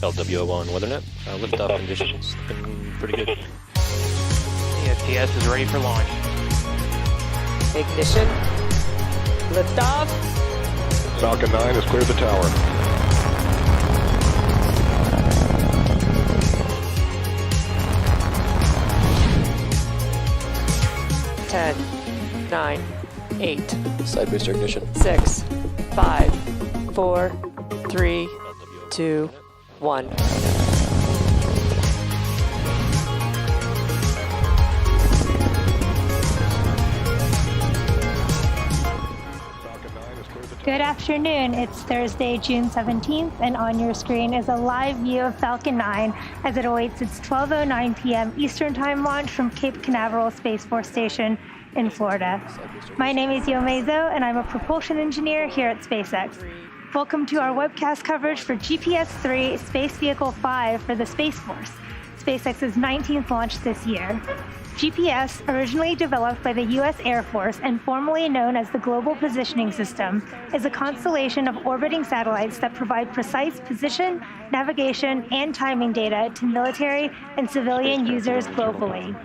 LWO1 WeatherNet. Liftoff conditions looking pretty good. The STS is ready for launch. Ignition. Liftoff. Falcon 9 has cleared the tower. Ten, 9, 8, Side booster ignition. 6, 5, 4, 3, 2, 1. Good afternoon. It's Thursday, June 17th, and on your screen is a live view of Falcon 9 as it awaits its 12:09 p.m. Eastern Time launch from Cape Canaveral Space Force Station in Florida. My name is Yo Mezo, and I'm a propulsion engineer here at SpaceX. Welcome to our webcast coverage for GPS-3 Space Vehicle 5 for the Space Force, SpaceX's 19th launch this year. GPS, originally developed by the U.S. Air Force and formerly known as the Global Positioning System, is a constellation of orbiting satellites that provide precise position, navigation, and timing data to military and civilian users globally.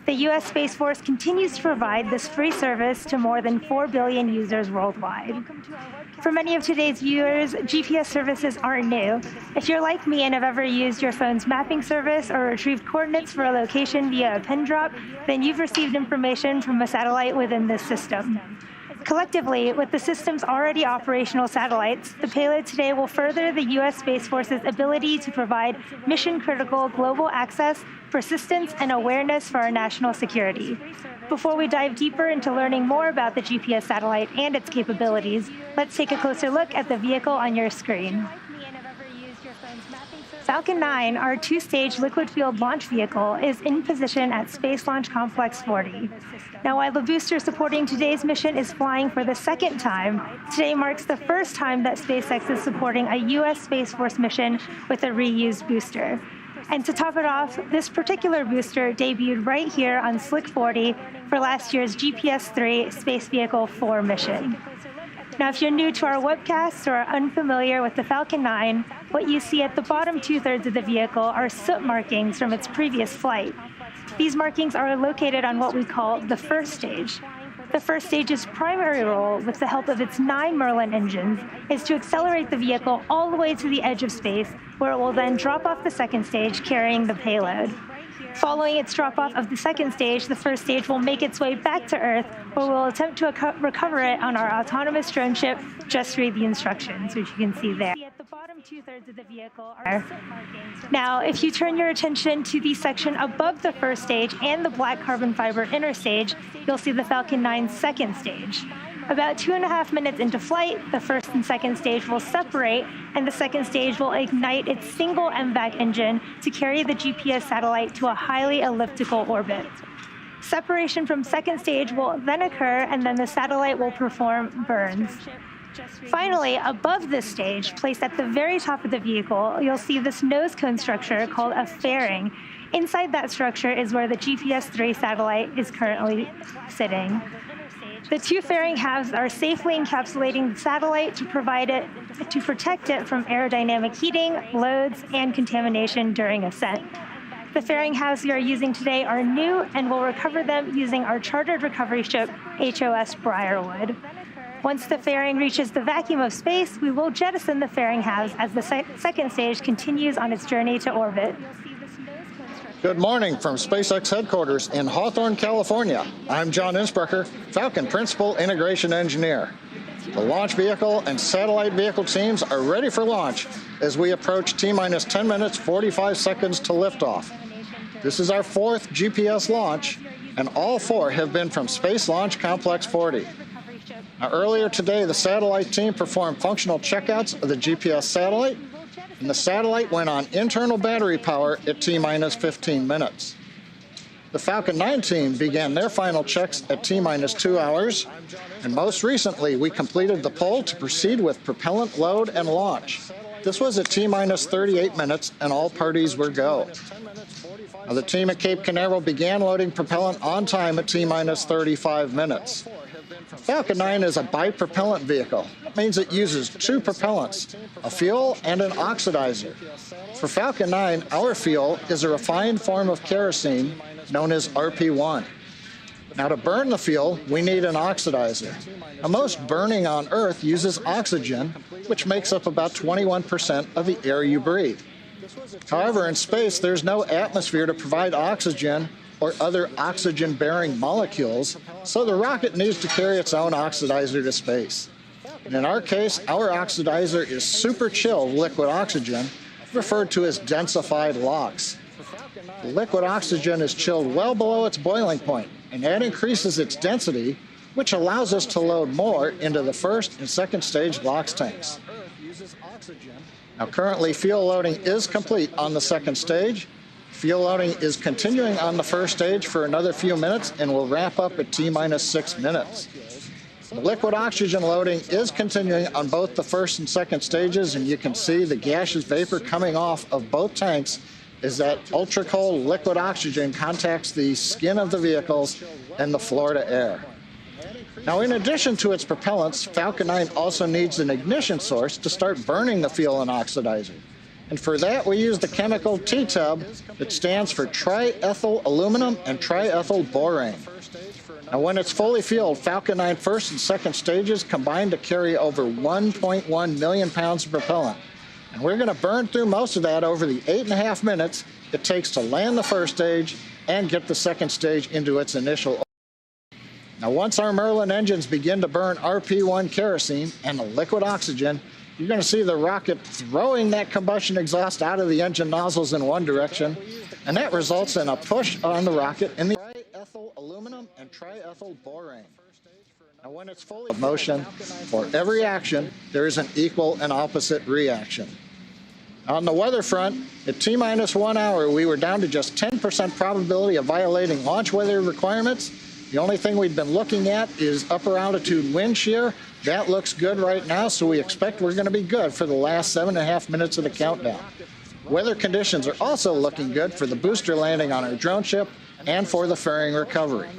The U.S. Space Force continues to provide this free service to more than 4 billion users worldwide. For many of today's viewers, GPS services aren't new. If you're like me and have ever used your phone's mapping service or retrieved coordinates for a location via a pin drop, then you've received information from a satellite within this system. Collectively, with the system's already operational satellites, the payload today will further the U.S. Space Force's ability to provide mission-critical global access, persistence, and awareness for our national security. Before we dive deeper into learning more about the GPS satellite and its capabilities, let's take a closer look at the vehicle on your screen. Falcon 9, our two-stage liquid-fueled launch vehicle, is in position at Space Launch Complex 40. Now, while the booster supporting today's mission is flying for the second time, today marks the first time that SpaceX is supporting a U.S. Space Force mission with a reused booster. And to top it off, this particular booster debuted right here on Slick 40 for last year's GPS-3 Space Vehicle 4 mission. Now, if you're new to our webcast or are unfamiliar with the Falcon 9, what you see at the bottom two-thirds of the vehicle are soot markings from its previous flight. These markings are located on what we call the first stage. The first stage's primary role, with the help of its 9 Merlin engines, is to accelerate the vehicle all the way to the edge of space, where it will then drop off the second stage carrying the payload. Following its drop-off of the second stage, the first stage will make its way back to Earth, where we'll attempt to recover it on our autonomous drone ship. Just read the instructions, which you can see there. At the bottom two-thirds of the vehicle are now, if you turn your attention to the section above the first stage and the black carbon fiber inner stage, you'll see the Falcon 9's second stage. About 2.5 minutes into flight, the first and second stage will separate, and the second stage will ignite its single MVAC engine to carry the GPS satellite to a highly elliptical orbit. Separation from second stage will then occur, and then the satellite will perform burns. Finally, above this stage, placed at the very top of the vehicle, you'll see this nose cone structure called a fairing. Inside that structure is where the GPS-3 satellite is currently sitting. The two fairing halves are safely encapsulating the satellite to protect it from aerodynamic heating, loads, and contamination during ascent. The fairing halves we are using today are new, and we'll recover them using our chartered recovery ship, HOS Briarwood. Once the fairing reaches the vacuum of space, we will jettison the fairing halves as the second stage continues on its journey to orbit. Good morning from SpaceX headquarters in Hawthorne, California. I'm John Innsbrucker, Falcon Principal Integration Engineer. The launch vehicle and satellite vehicle teams are ready for launch as we approach T-minus 10 minutes, 45 seconds to liftoff. This is our 4th GPS launch, and all 4 have been from Space Launch Complex 40. Now, earlier today, the satellite team performed functional checkouts of the GPS satellite, and the satellite went on internal battery power at T-minus 15 minutes. The Falcon 9 team began their final checks at T-minus 2 hours, and most recently, we completed the pull to proceed with propellant load and launch. This was at T-minus 38 minutes, and all parties were go. Now, the team at Cape Canaveral began loading propellant on time at T-minus 35 minutes. Falcon 9 is a bipropellant vehicle. It means it uses two propellants, a fuel and an oxidizer. For Falcon 9, our fuel is a refined form of kerosene known as RP1. Now, to burn the fuel, we need an oxidizer. Now, most burning on Earth uses oxygen, which makes up about 21% of the air you breathe. However, in space, there's no atmosphere to provide oxygen or other oxygen-bearing molecules, so the rocket needs to carry its own oxidizer to space. And in our case, our oxidizer is super chill liquid oxygen, referred to as densified LOX. The liquid oxygen is chilled well below its boiling point, and that increases its density, which allows us to load more into the first and second stage LOX tanks. Now, currently, fuel loading is complete on the second stage. Fuel loading is continuing on the first stage for another few minutes and will wrap up at T-minus 6 minutes. The liquid oxygen loading is continuing on both the first and second stages, and you can see the gaseous vapor coming off of both tanks as that ultra-cold liquid oxygen contacts the skin of the vehicles and the floor to air. Now, in addition to its propellants, Falcon 9 also needs an ignition source to start burning the fuel and oxidizer. And for that, we use the chemical T-tub that stands for triethyl aluminum and triethyl borane. Now, when it's fully fueled, Falcon 9 first and second stages combine to carry over 1.1 million pounds of propellant. And we're going to burn through most of that over the 8.5 minutes it takes to land the first stage and get the second stage into its initial. Now, once our Merlin engines begin to burn RP1 kerosene and the liquid oxygen, you're going to see the rocket throwing that combustion exhaust out of the engine nozzles in one direction, and that results in a push on the rocket in the triethyl aluminum and triethyl borane. Now, when it's fully in motion, for every action, there is an equal and opposite reaction. On the weather front, at T-minus 1 hour, we were down to just 10% probability of violating launch weather requirements. The only thing we've been looking at is upper altitude wind shear. That looks good right now, so we expect we're going to be good for the last 7.5 minutes of the countdown. Weather conditions are also looking good for the booster landing on our drone ship and for the fairing recovery.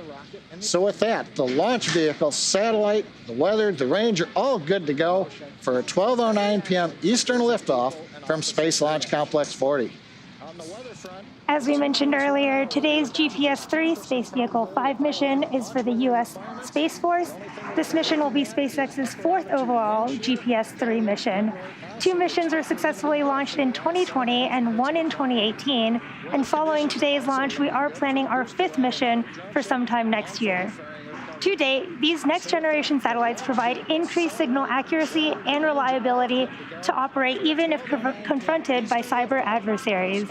So with that, the launch vehicle, satellite, the weather, the range are all good to go for a 12:09 p.m. Eastern liftoff from Space Launch Complex 40. As we mentioned earlier, today's GPS-3 Space Vehicle 5 mission is for the U.S. Space Force. This mission will be SpaceX's fourth overall GPS-3 mission. 2 missions were successfully launched in 2020 and 1 in 2018. And following today's launch, we are planning our 5th mission for sometime next year. To date, these next-generation satellites provide increased signal accuracy and reliability to operate even if confronted by cyber adversaries.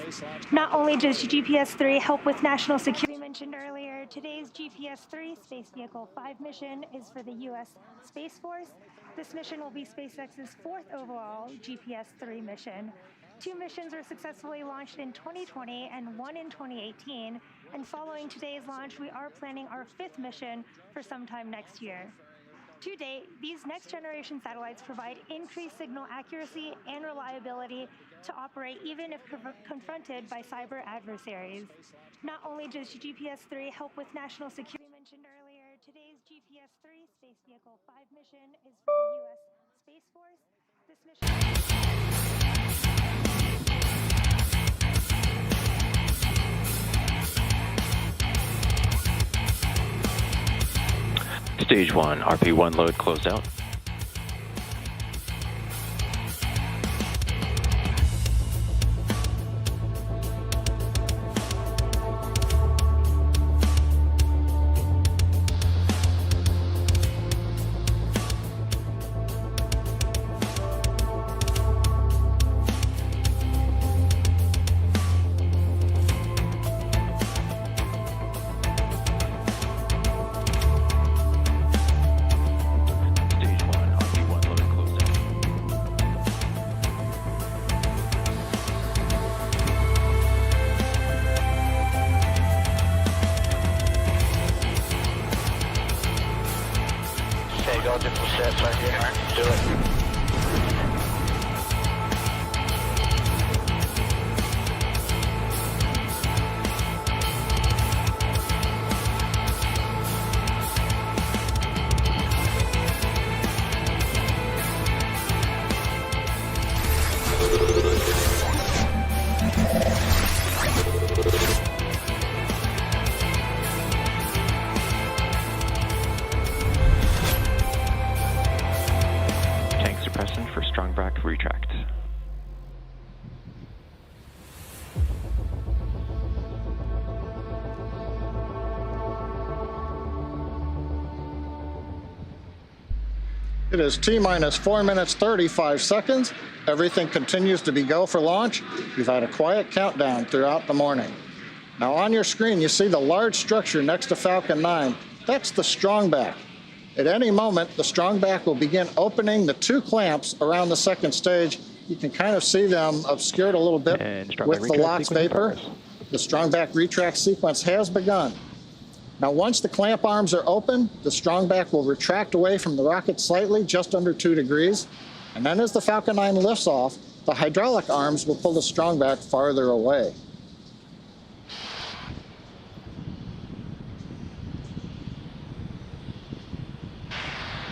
Not only does GPS-3 help with national security, we mentioned earlier, today's GPS-3 Space Vehicle 5 mission is for the U.S. Space Force. This mission will be SpaceX's 4th overall GPS-3 mission. 2 missions were successfully launched in 2020 and 1 in 2018. And following today's launch, we are planning our 5th mission for sometime next year. To date, these next-generation satellites provide increased signal accuracy and reliability to operate even if confronted by cyber adversaries. Not only does GPS-3 help with national security, we mentioned earlier, today's GPS-3 Space Vehicle 5 mission is for the U.S. Space Force. This mission... Stage 1, RP1 load closed out. Stage Correct. It is T-minus 4 minutes, 35 seconds. Everything continues to be go for launch. We've had a quiet countdown throughout the morning. Now on your screen, you see the large structure next to Falcon 9. That's the strongback. At any moment, the strongback will begin opening the 2 clamps around the second stage. You can kind of see them obscured a little bit with the LOX vapor. The strongback retract sequence has begun. Now, once the clamp arms are open, the strongback will retract away from the rocket slightly, just under 2 degrees. And then as the Falcon 9 lifts off, the hydraulic arms will pull the strongback farther away.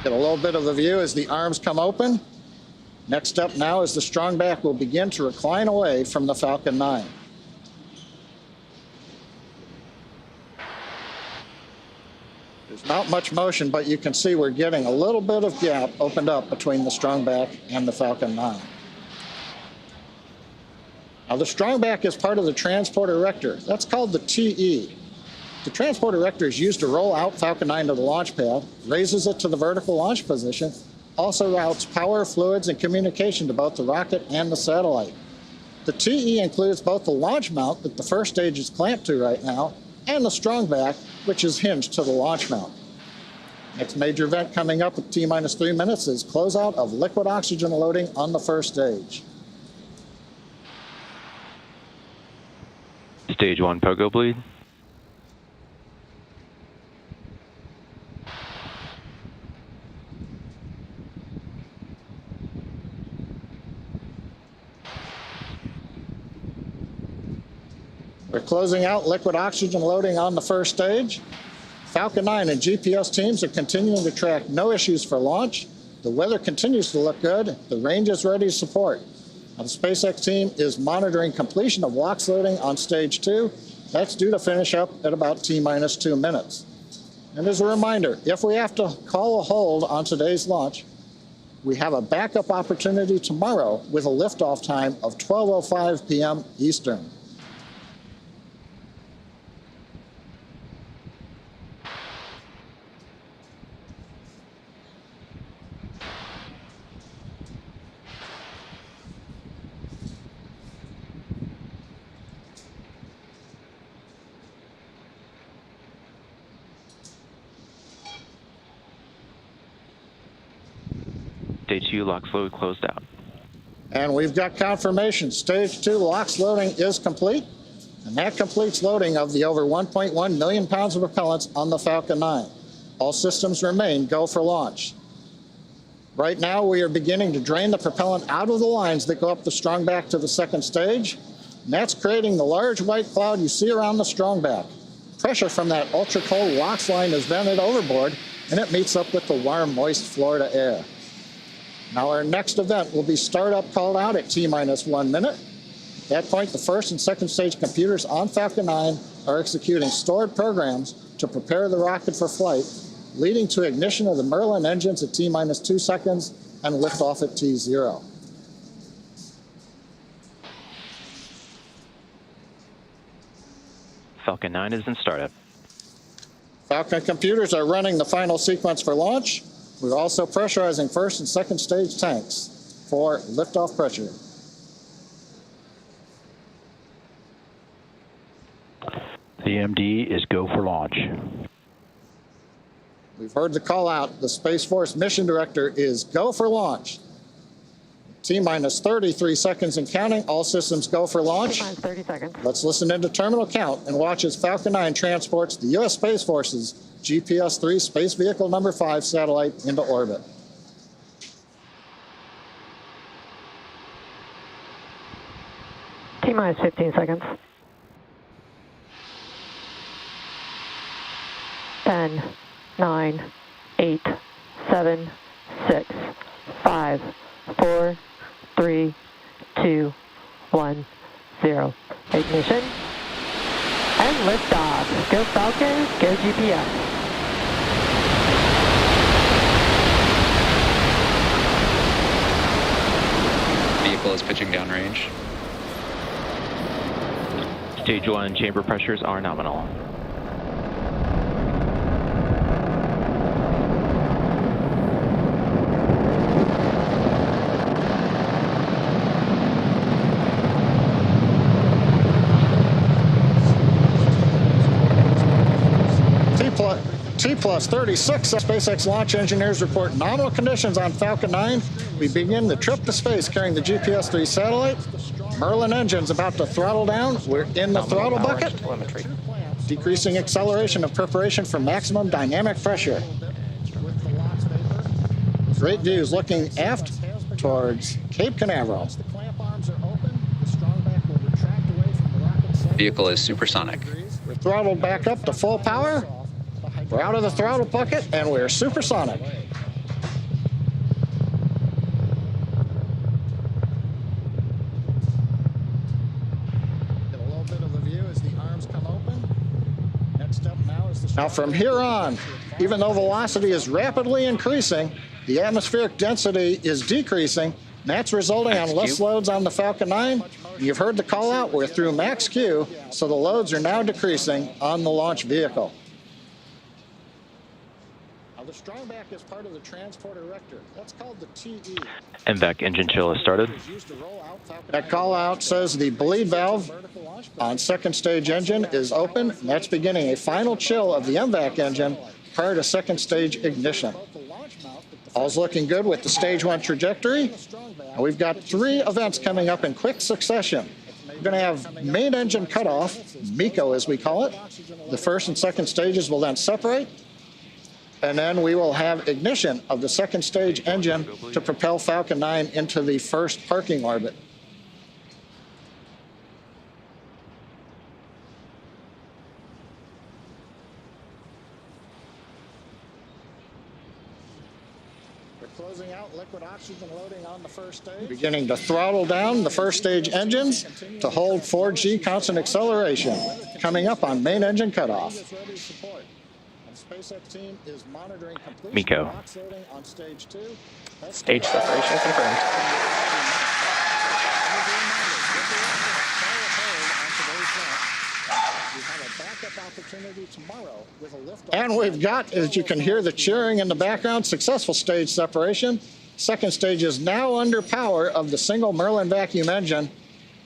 Get a little bit of a view as the arms come open. Next step now is the strongback will begin to recline away from the Falcon 9. There's not much motion, but you can see we're getting a little bit of gap opened up between the strongback and the Falcon 9. Now, the strongback is part of the transporter erector. That's called the TE. The transporter erector is used to roll out Falcon 9 to the launch pad, raises it to the vertical launch position, also routes power, fluids, and communication to both the rocket and the satellite. The TE includes both the launch mount that the first stage is clamped to right now, and the strongback, which is hinged to the launch mount. Next major event coming up with T-minus 3 minutes is closeout of liquid oxygen loading on the first stage. Stage 1 pogo bleed. We're closing out liquid oxygen loading on the first stage. Falcon 9 and GPS teams are continuing to track no issues for launch. The weather continues to look good. The range is ready to support. Now, the SpaceX team is monitoring completion of LOX loading on stage 2. That's due to finish up at about T-minus 2 minutes. And as a reminder, if we have to call a hold on today's launch, we have a backup opportunity tomorrow with a liftoff time of 12:05 p.m. Eastern. Stage 2 LOX load closed out. And we've got confirmation. Stage 2 LOX loading is complete. And that completes loading of the over 1.1 million pounds of propellants on the Falcon 9. All systems remain go for launch. Right now, we are beginning to drain the propellant out of the lines that go up the strongback to the second stage. And that's creating the large white cloud you see around the strongback. Pressure from that ultra-cold LOX line is vented overboard, and it meets up with the warm, moist Florida air. Now, our next event will be startup called out at T-minus 1 minute. At that point, the first and second stage computers on Falcon 9 are executing stored programs to prepare the rocket for flight, leading to ignition of the Merlin engines at T-minus 2 seconds and liftoff at T0. Falcon 9 is in startup. Falcon computers are running the final sequence for launch. We're also pressurizing first and second stage tanks for liftoff pressure. The MD is go for launch. We've heard the call out. The Space Force mission director is go for launch. T-minus 33 seconds and counting. All systems go for launch. T-minus 30 seconds. Let's listen into terminal count and watch as Falcon 9 transports the U.S. Space Force's GPS-3 Space Vehicle number 5 satellite into orbit. T-minus 15 seconds. 10, 9, 8, 7, 6, 5, 4, 3, 2, 1, 0. Ignition. And liftoff. Go Falcon, go GPS. Vehicle is pitching downrange. Stage 1 chamber pressures are nominal. T plus 36, SpaceX launch engineers report nominal conditions on Falcon 9. We begin the trip to space carrying the GPS-3 satellite. Merlin engine's about to throttle down. We're in the throttle bucket. Decreasing acceleration of preparation for maximum dynamic pressure. Great views looking aft towards Cape Canaveral. Vehicle is supersonic. We're throttled back up to full power. We're out of the throttle bucket, and we're supersonic. Get a little bit of the view as the arms come open. Next up now is the... Now from here on, even though velocity is rapidly increasing, the atmospheric density is decreasing. That's resulting on less loads on the Falcon 9. You've heard the call out. We're through max Q, so the loads are now decreasing on the launch vehicle. The strongback is part of the transport erector. That's called the TE. MVAC engine chill has started. That call out says the bleed valve on second stage engine is open. And that's beginning a final chill of the MVAC engine prior to second stage ignition. All's looking good with the stage 1 trajectory. And we've got 3 events coming up in quick succession. We're going to have main engine cutoff, MECO as we call it. The first and second stages will then separate. And then we will have ignition of the second stage engine to propel Falcon 9 into the first parking orbit. We're closing out liquid oxygen loading on the first stage. Beginning to throttle down the first stage engines to hold 4G constant acceleration. Coming up on main engine cutoff. SpaceX team is monitoring MECO. on stage 2. Stage separation confirmed. And we've got, as you can hear the cheering in the background, successful stage separation. Second stage is now under power of the single Merlin vacuum engine.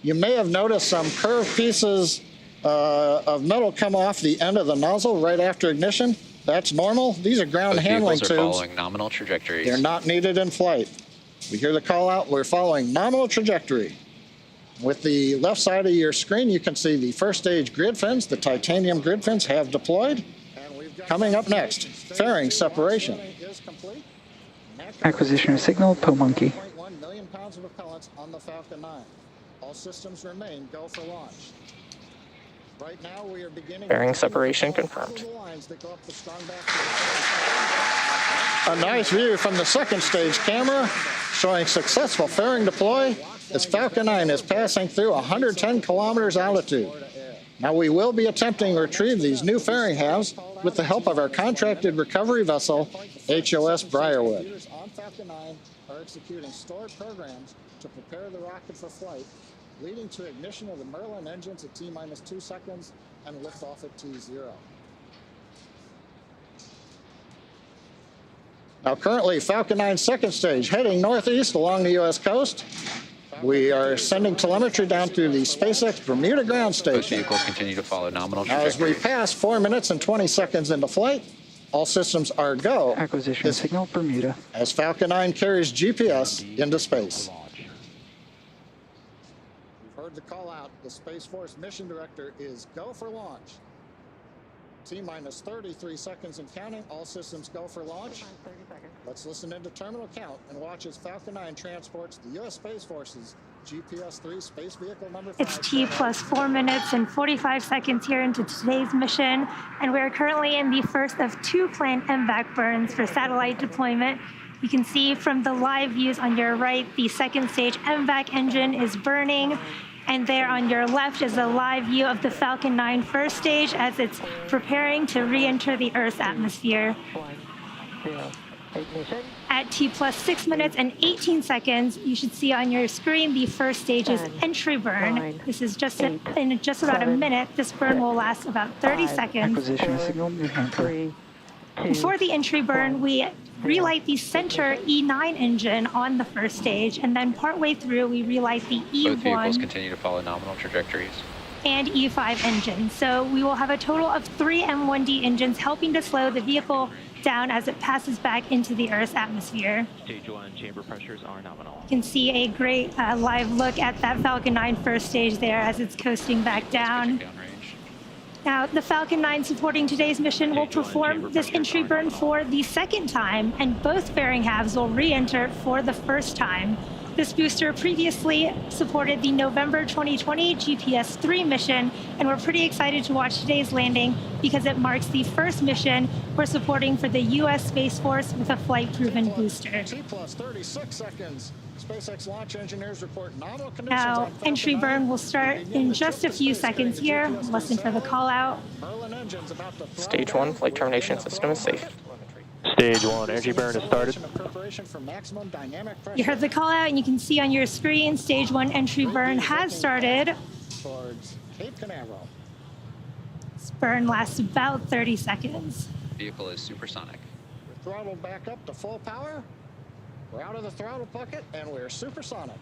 You may have noticed some curved pieces of metal come off the end of the nozzle right after ignition. That's normal. These are ground handling tubes. Following nominal trajectories. They're not needed in flight. We hear the call out. We're following nominal trajectory. With the left side of your screen, you can see the first stage grid fins. The titanium grid fins have deployed. Coming up next, fairing separation. Acquisition of signal, PoMonkey. 1 million pounds of propellants on the Falcon 9. All systems remain go for launch. Right now, we are beginning Bearing separation confirmed. A nice view from the second stage camera showing successful fairing deploy as Falcon 9 is passing through 110 kilometers altitude. Now we will be attempting to retrieve these new fairing halves with the help of our contracted recovery vessel, HOS Briarwood. On Falcon 9 are executing stored programs to prepare the rocket for flight, leading to ignition of the Merlin engines at T-minus 2 seconds and liftoff at T0. Now currently Falcon 9 second stage heading northeast along the U.S. coast. We are sending telemetry down through the SpaceX Bermuda ground Both station. vehicles continue to follow nominal Now as we trajectory. pass 4 minutes and 20 seconds into flight, all systems are go. Acquisition signal, Bermuda. As Falcon 9 carries GPS into space. You've heard the call out. The Space Force mission director is go for launch. T-minus 33 seconds and counting. All systems go for launch. Let's listen into terminal count and watch as Falcon 9 transports the U.S. Space Force's GPS-3 space vehicle number 5. It's T plus 4 minutes and 45 seconds here into today's mission, and we're currently in the first of 2 planned MVAC burns for satellite deployment. You can see from the live views on your right, the second stage MVAC engine is burning. And there on your left is a live view of the Falcon 9 first stage as it's preparing to re-enter the Earth's atmosphere. 1, 0, ignition. At T plus 6 minutes and 18 seconds, you should see on your screen the first stage's 10, entry burn. 9, This is just 8, in just about a 7, minute. This burn will 6, last about 30 5, seconds. Acquisition signal New Hampshire. 3, 2, Before the entry burn, 1, we relight the center E9 engine on the first stage, and then partway through, we relight the Both vehicles E1 continue to follow nominal trajectories. and E5 engines. So we will have a total of 3 M1D engines helping to slow the vehicle down as it passes back into the Earth's atmosphere. Stage 1 chamber pressures are nominal. You can see a great live look at that Falcon 9 first stage there as it's coasting back down. Downrange. Now, the Falcon 9 supporting today's mission will perform this entry burn for the second time, and both fairing halves will re-enter for the first time. This booster previously supported the November 2020 GPS-3 mission, and we're pretty excited to watch today's landing because it marks the first mission we're supporting for the U.S. Space Force with a flight-proven booster. T plus 36 seconds. SpaceX launch engineers report nominal conditions Now, on Falcon entry 9. burn will start in just a few seconds here. Listen for the call out. Merlin engines about to throttle Stage down 1, flight termination system is safe. Stage 1 entry burn has started. Preparation for maximum dynamic pressure You heard the call out, and you can see on your screen, stage 1 entry burn has started. towards Cape Canaveral. This burn lasts about 30 seconds. Vehicle is supersonic. We're throttled back up to full power. We're out of the throttle bucket, and we're supersonic.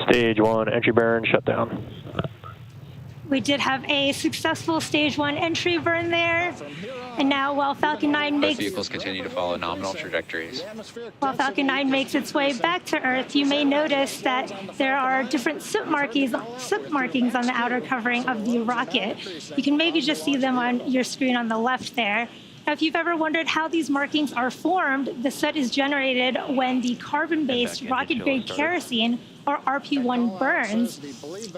Stage 1 entry burn shut down. We did have a successful stage 1 entry burn there. And now while Falcon 9 Both makes vehicles continue to follow nominal trajectories. While Falcon 9 makes its way back to Earth, you may notice that there are different soot markings on the outer covering of the rocket. You can maybe just see them on your screen on the left there. Now, if you've ever wondered how these markings are formed, the soot is generated when the carbon-based rocket-grade kerosene, or RP1, burns.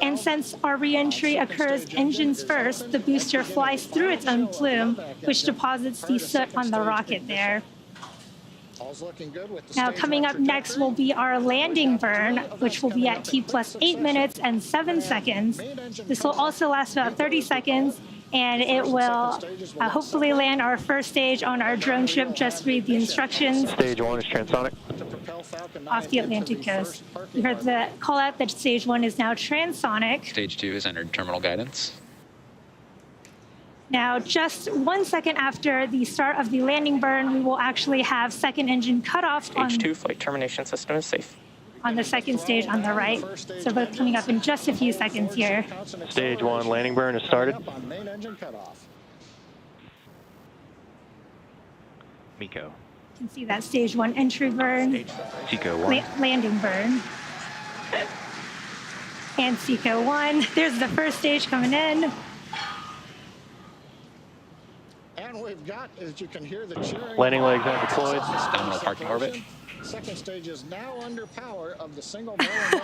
And since our re-entry occurs engines first, the booster flies through its own plume, which deposits the soot on the rocket there. Now, coming up next will be our landing burn, which will be at T plus 8 minutes and 7 seconds. This will also last about 30 seconds, and it will hopefully land our first stage on our drone ship. Just read the instructions. Stage 1 is transonic. Off the Atlantic coast. You heard the call out that stage 1 is now transonic. Stage 2 has entered terminal guidance. Now, just 1 second after the start of the landing burn, we will actually have second engine cutoff on Stage 2, flight termination system is safe. the second stage on the right. So both coming up in just a few seconds here. Stage 1 landing burn has started. Miko. You can see that stage 1 entry burn, Tico 1. landing burn, and Seco 1. There's the first stage coming in. And we've got, as you can hear, the cheering. Landing legs are deployed. Nominal parking orbit. Second stage is now under power of the single Merlin vacuum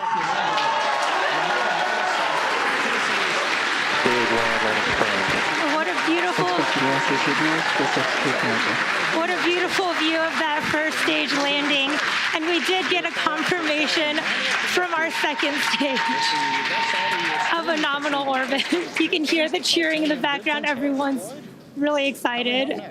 Stage 1 landing confirmed. What a beautiful, GPS signal, SpaceX Cape Canaveral. what a beautiful view of that first stage landing. And we did get a confirmation from our second stage of a nominal orbit. You can hear the cheering in the background. Everyone's really excited.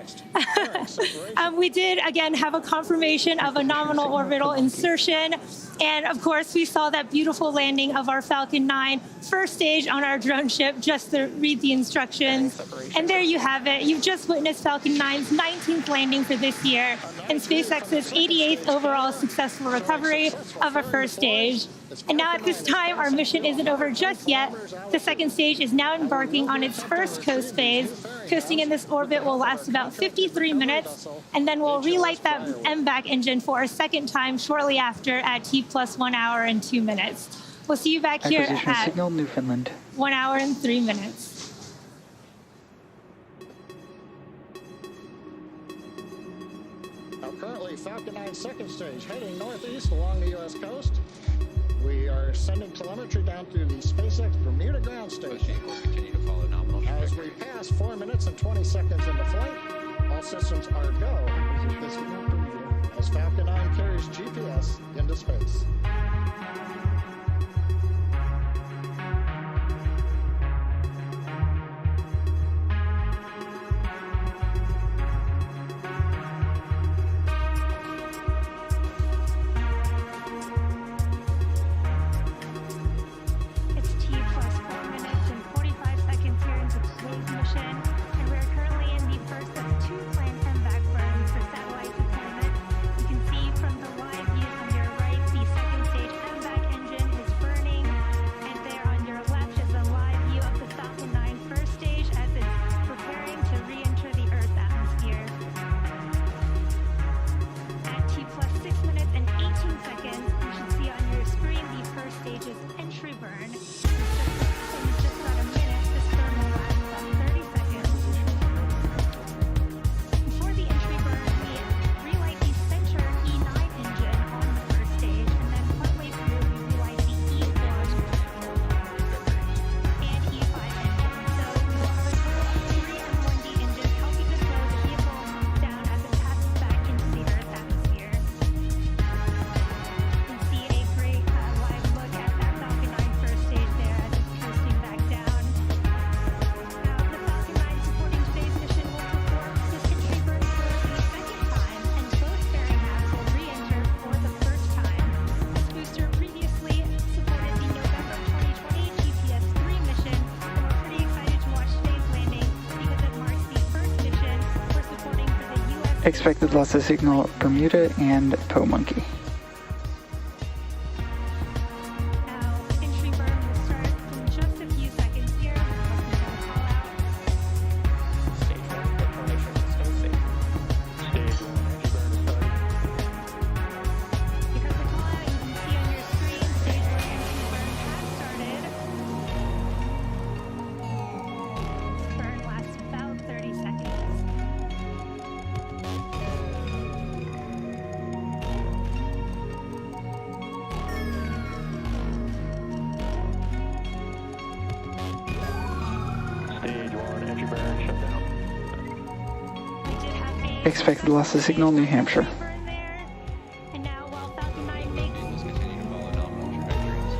We did, again, have a confirmation of a nominal orbital insertion. And of course, we saw that beautiful landing of our Falcon 9 first stage on our drone ship, just to read the instructions. And there you have it. You've just witnessed Falcon 9's 19th landing for this year and SpaceX's 88th overall successful recovery of a first stage. And now at this time, our mission isn't over just yet. The second stage is now embarking on its first coast phase. Coasting in this orbit will last about 53 minutes, and then we'll relight that MVAC engine for a second time shortly after at T plus 1 hour and 2 minutes. We'll see you back here Acquisition at signal Newfoundland. 1 hour and 3 minutes. Now, currently, Falcon 9 second stage heading northeast along the U.S. coast. We are sending telemetry down to the SpaceX Bermuda ground Both station. vehicles continue to follow nominal As we trajectories. pass 4 minutes and 20 seconds into flight, all systems are go as Falcon 9 carries GPS into space. Expected loss of signal Bermuda and Poe Monkey. Now, entry burn will start in just a few seconds here. Call out. Stage 1, detonation system safe. Stage 1, entry burn is started. Because the call out you can see on your screen, stage 1 entry burn has started. Burn lasts about 30 seconds. Stage 1, entry burn shut down. We did have a Expected loss of signal New Hampshire. burn there. And now while Falcon 9 makes Just continue to follow nominal trajectories.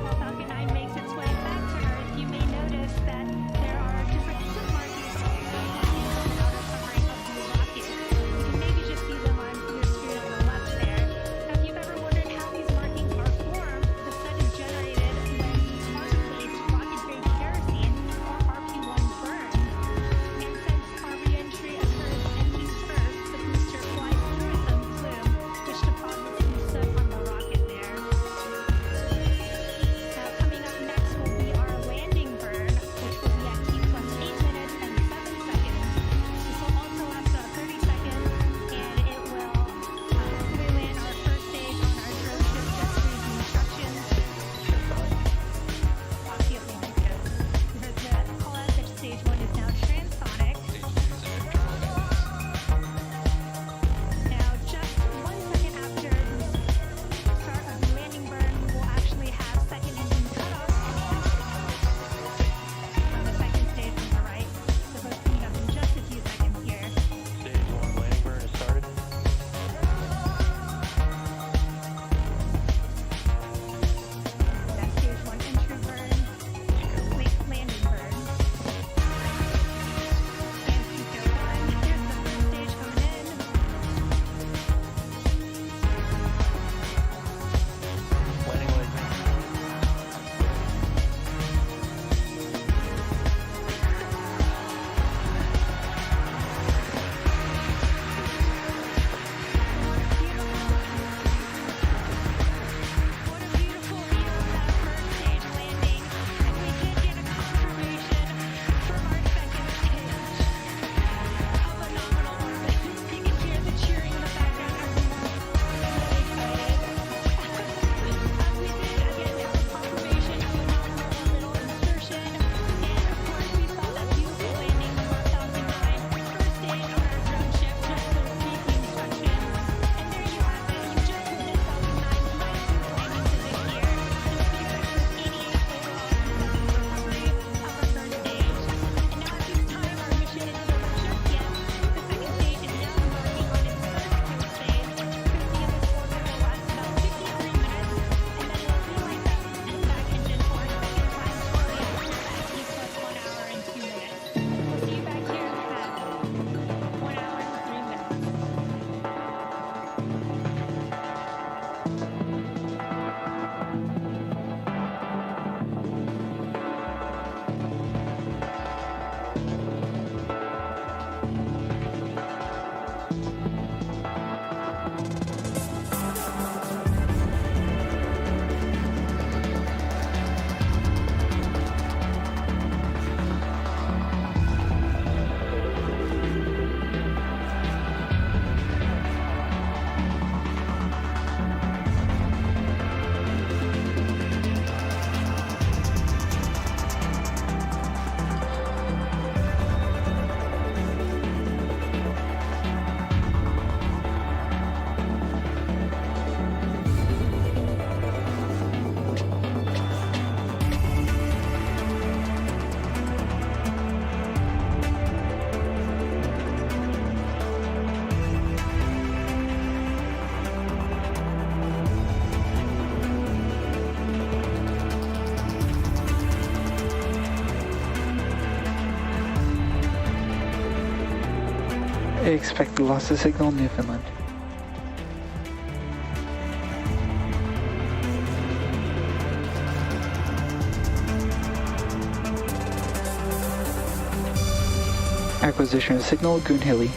While Falcon 9 makes its way back to Earth, you may notice that there are different slip markings on the outer covering of the rocket. You can maybe just see them on your screen on the left there. Now, if you've ever wondered how these markings are formed, the set is generated when the carbon-based rocket-grade kerosene, or RP1, burns. And since our re-entry occurs engines first, the booster flies through its own plume, which deposits some soot on the rocket there. Now, coming up next will be our landing burn, which will be at T plus 8 minutes and 7 seconds. This will also last about 30 seconds, and it will hopefully land our first stage on our drone ship just reading instructions. Talk to you at landing goes. There's the call out that stage 1 is now transonic. Stage 2 is under terminal guidance. Now, just 1 second after the start of the landing burn, we will actually have second engine cutoff on the second stage on the right. So both coming up in just a few seconds here. Stage 1, landing burn is started. That's stage 1 entry burn, complete landing burn. And Pico 1, here's the first stage coming in. Landing light. What a beautiful view of that first stage landing. And we did get a confirmation from our second stage of a nominal orbit. You can hear the cheering in the background. Everyone's really excited. We did again have a confirmation of a nominal orbital insertion. And of course we saw that beautiful landing of our Falcon 9 first stage on our drone ship just with safety instructions. And there you have it. You just witnessed Falcon 9's nice smooth landing physics here. SpaceX with 88 total recovery of our first stage. And now at this time our mission isn't over just yet. The second stage is now embarking on its first cruise phase. Cruise vehicle orbit will last about 53 minutes, and then we'll relight that and back engine for a second time shortly after that, T plus 1 hour and 2 minutes. We'll see you back here at 1 hour and 3 minutes. Expected loss of signal Newfoundland. Acquisition of signal Goonhilly.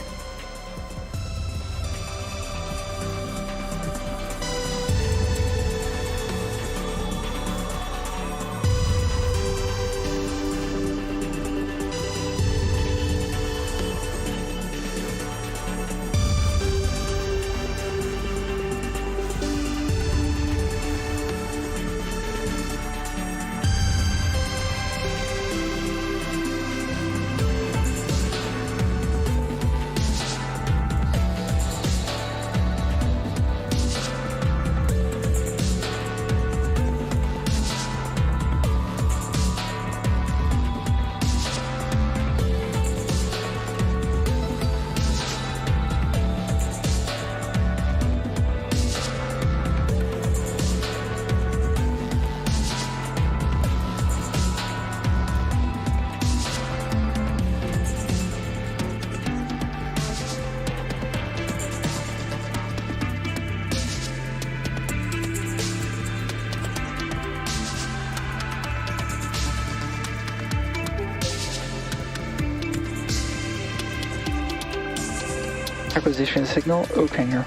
Acquisition signal, Oak Hangar.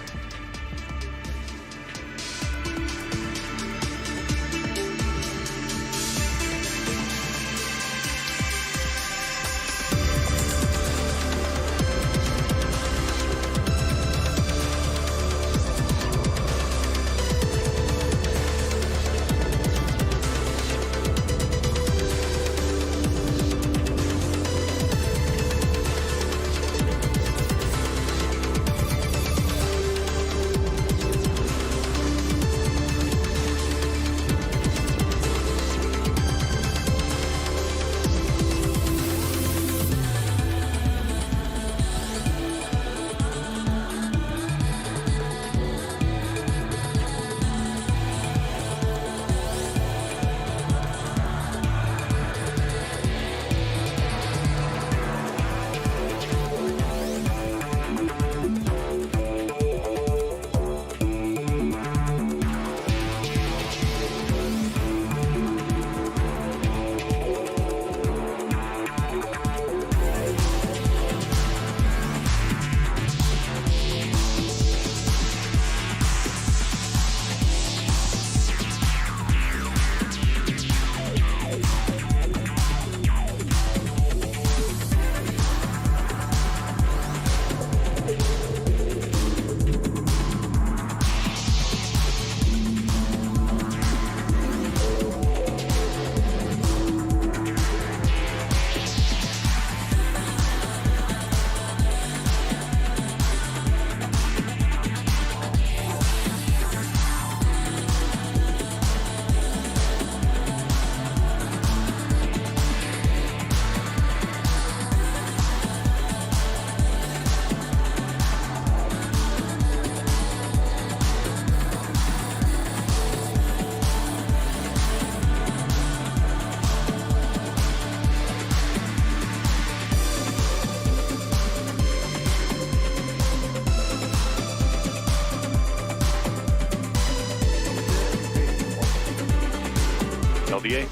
LDA.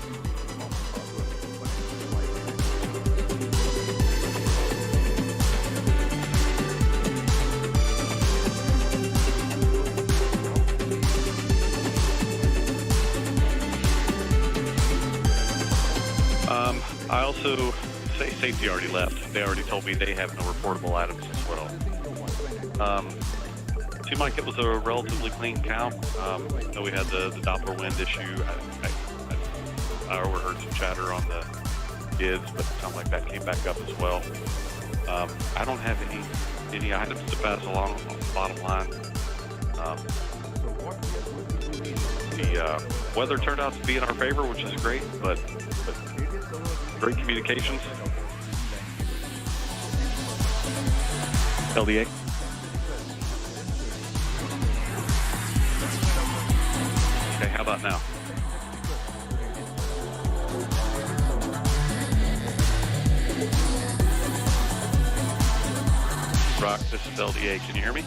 I also say safety already left. They already told me they have no reportable items as well. Seemed like it was a relatively clean count. Though we had the Doppler wind issue. I overheard some chatter on the bids, but it sounds like that came back up as well. I don't have any items to pass along on the bottom line. The weather turned out to be in our favor, which is great, but great communications. LDA. Okay, how about now? Rock, this is LDA. Can you hear me?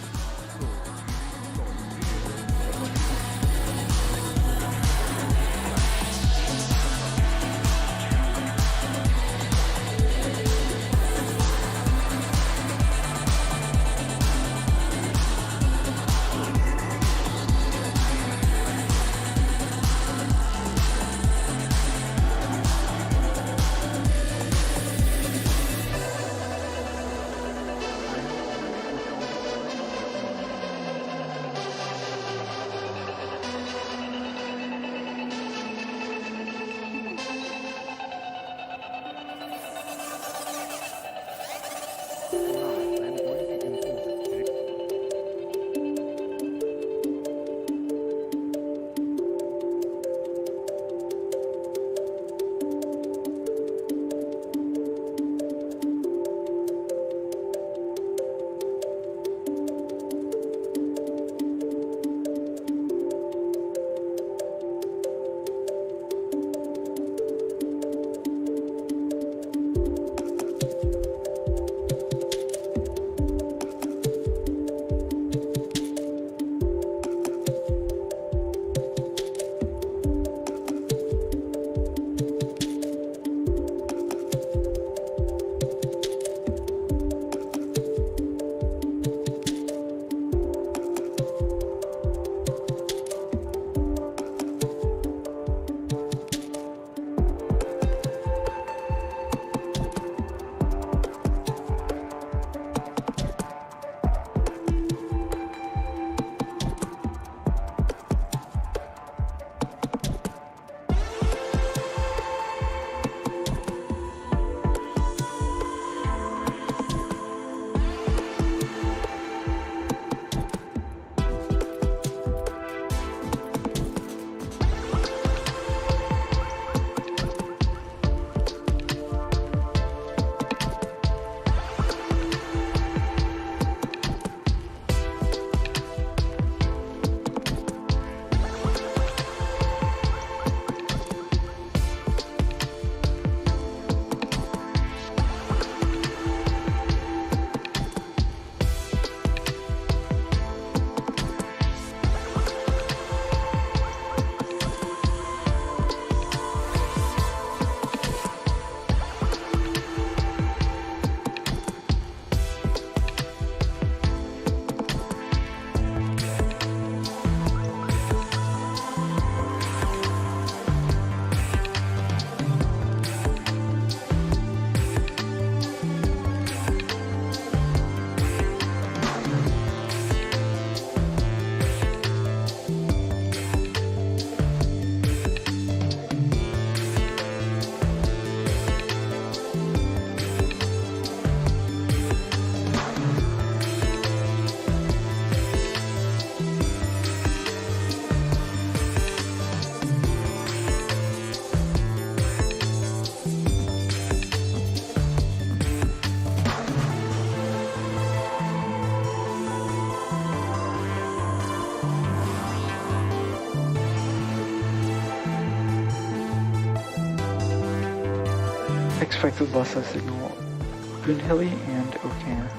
Expected loss of signal Boonhilly and O'Connor.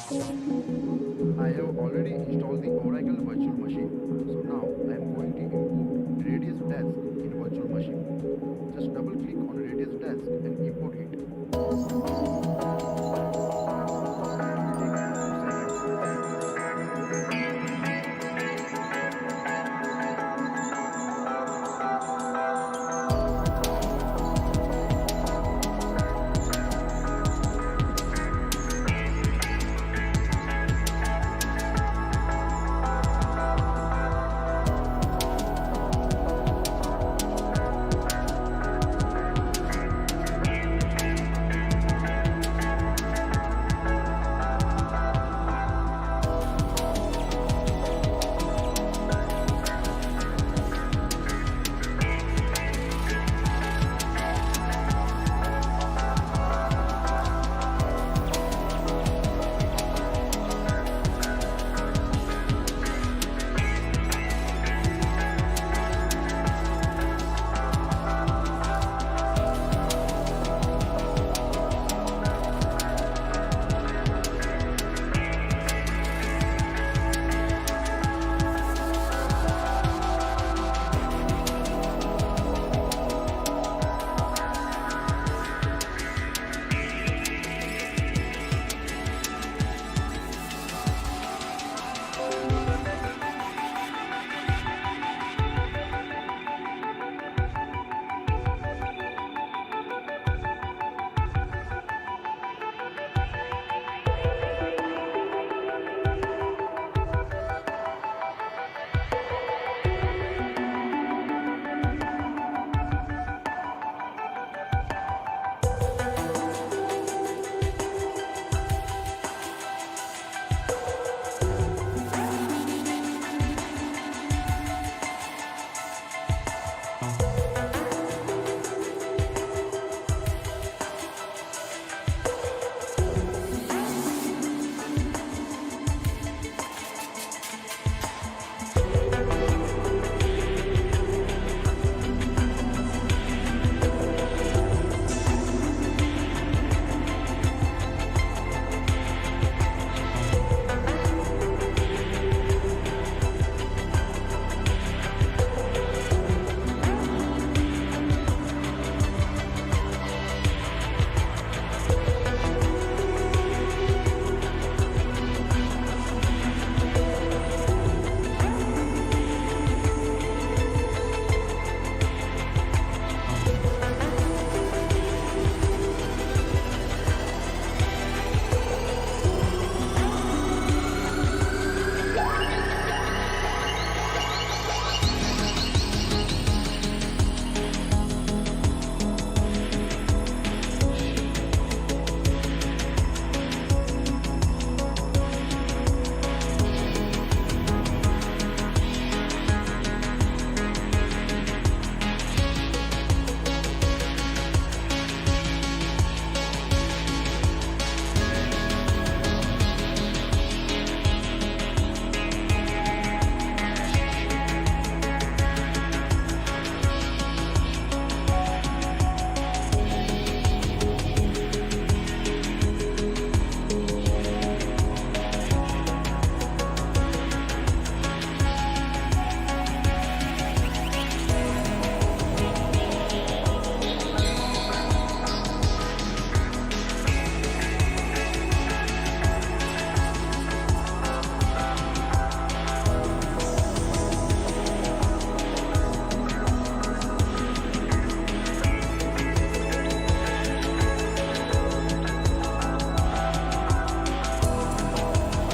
I have already installed the Oracle virtual machine. So now I am going to import Radius Desk in virtual machine. Just double click on Radius Desk and import it.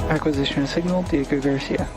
Acquisition signal, Diego Garcia.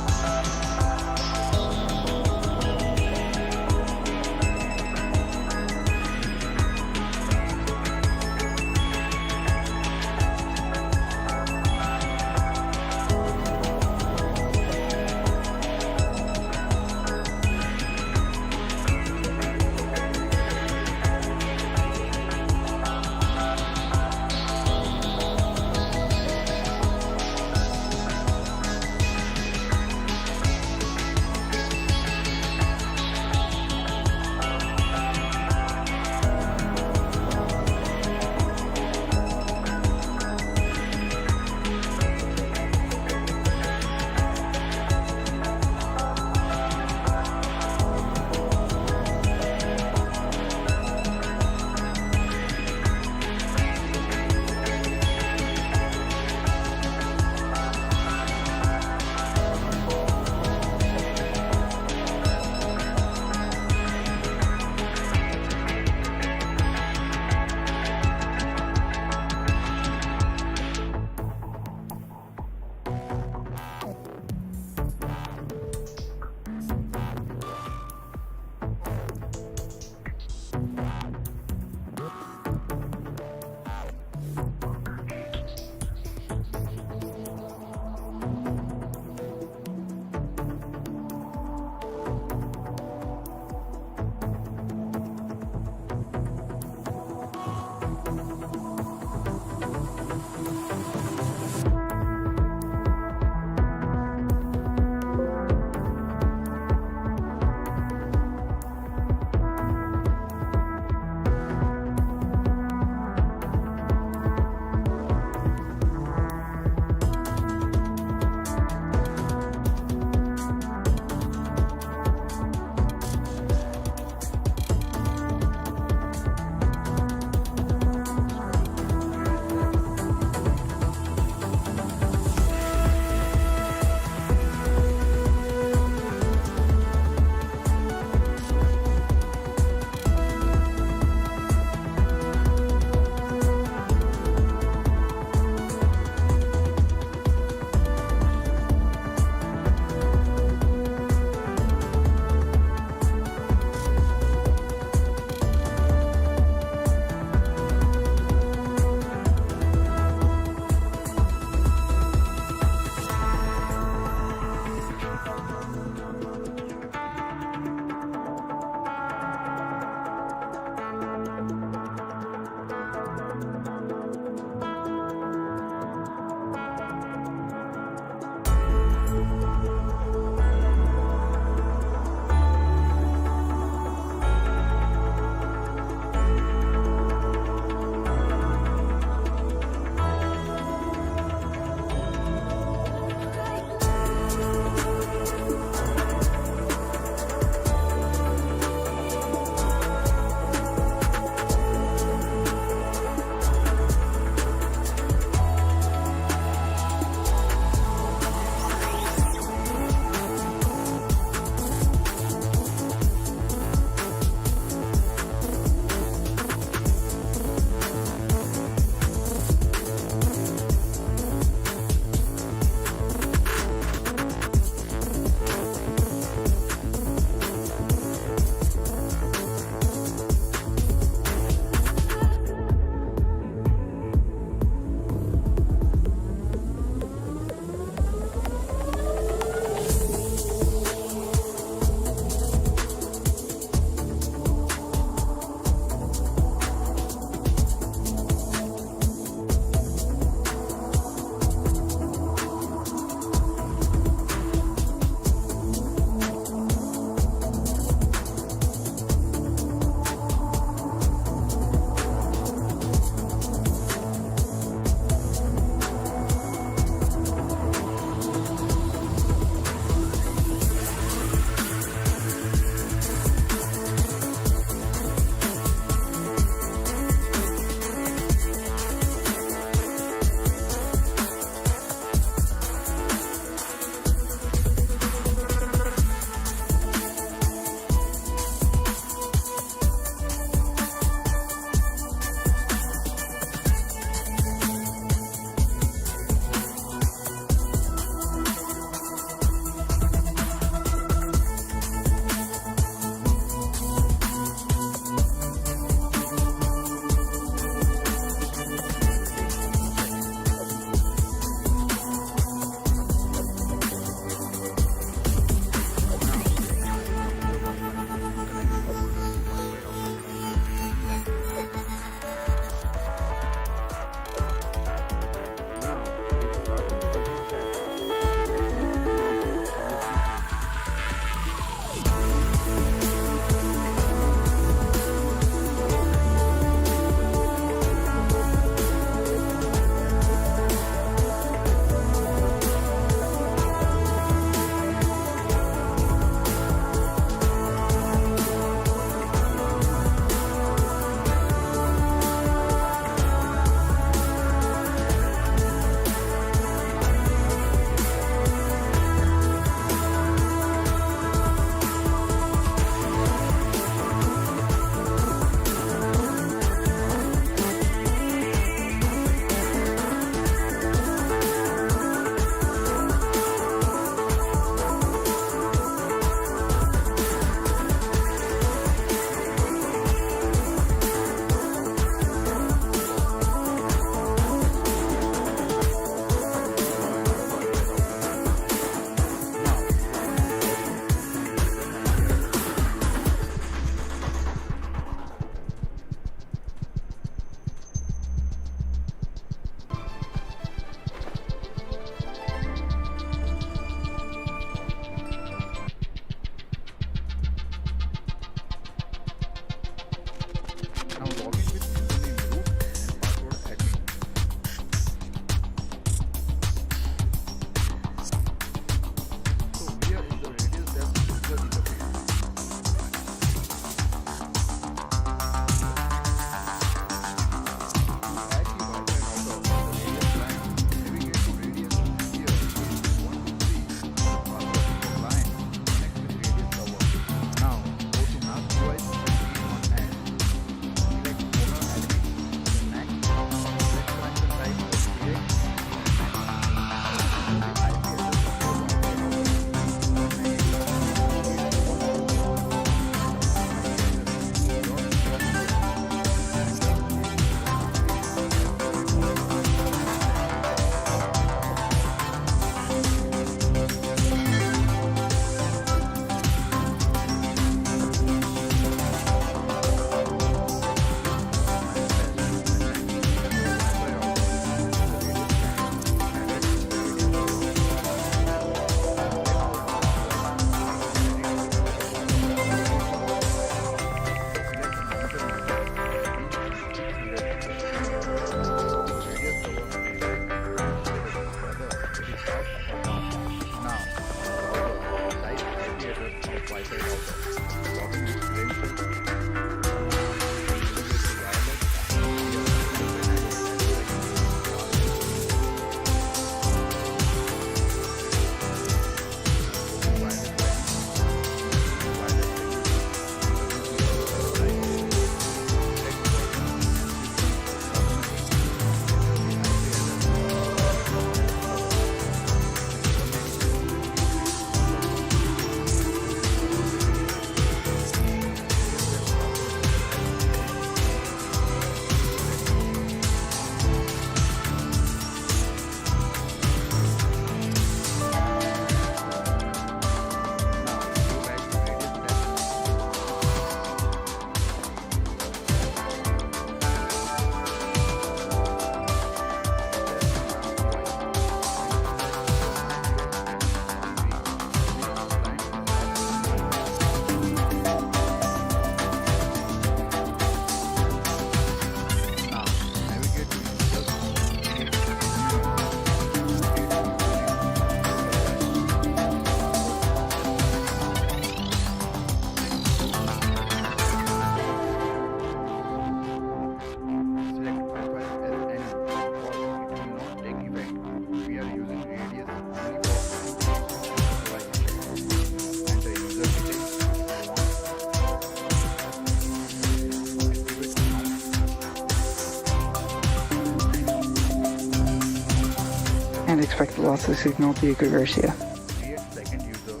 affect the loss of signal vehicle Garcia. Create second user,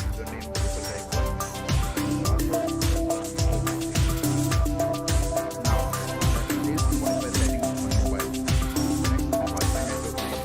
username, vehicle type, now, let's place the Wi-Fi settings on mobile. Connect the Wi-Fi network name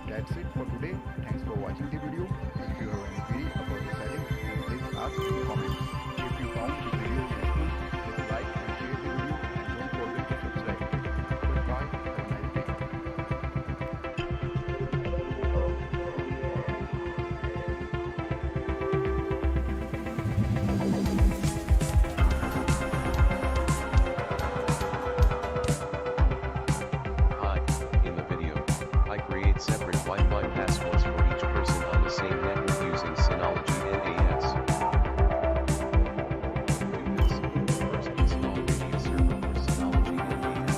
That's it for today. Thanks for watching the video. If you have any query about the settings, please ask in the comments. If you found the video useful, please like and share the video and don't forget to subscribe. Goodbye. Have a nice day. Hi, in the video, I create separate Wi-Fi passwords for each person on the same network using Synology NAS. To do this, first install media server for Synology NAS.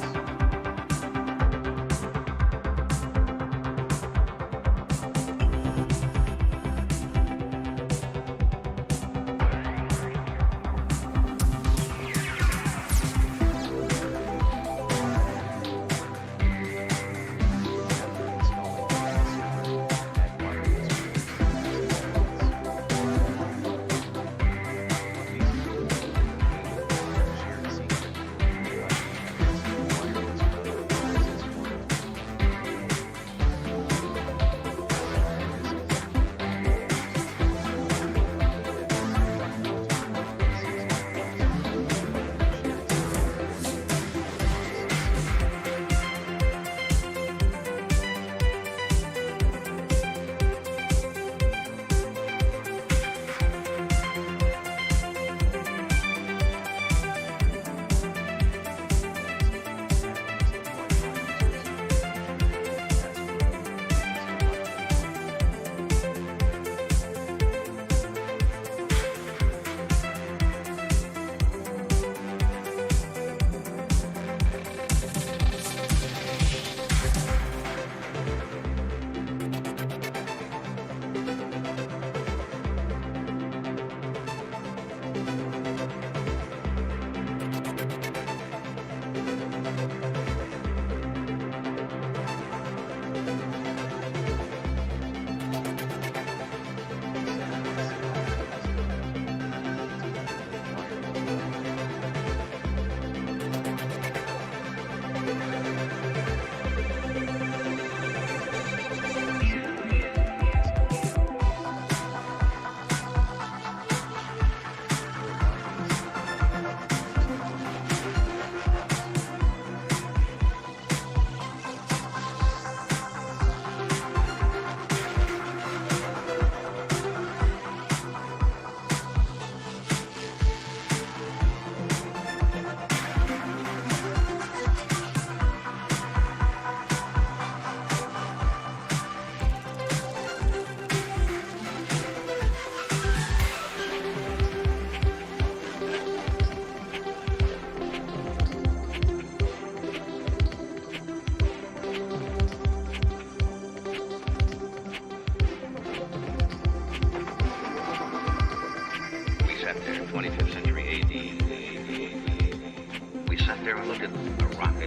After installing media server, add wireless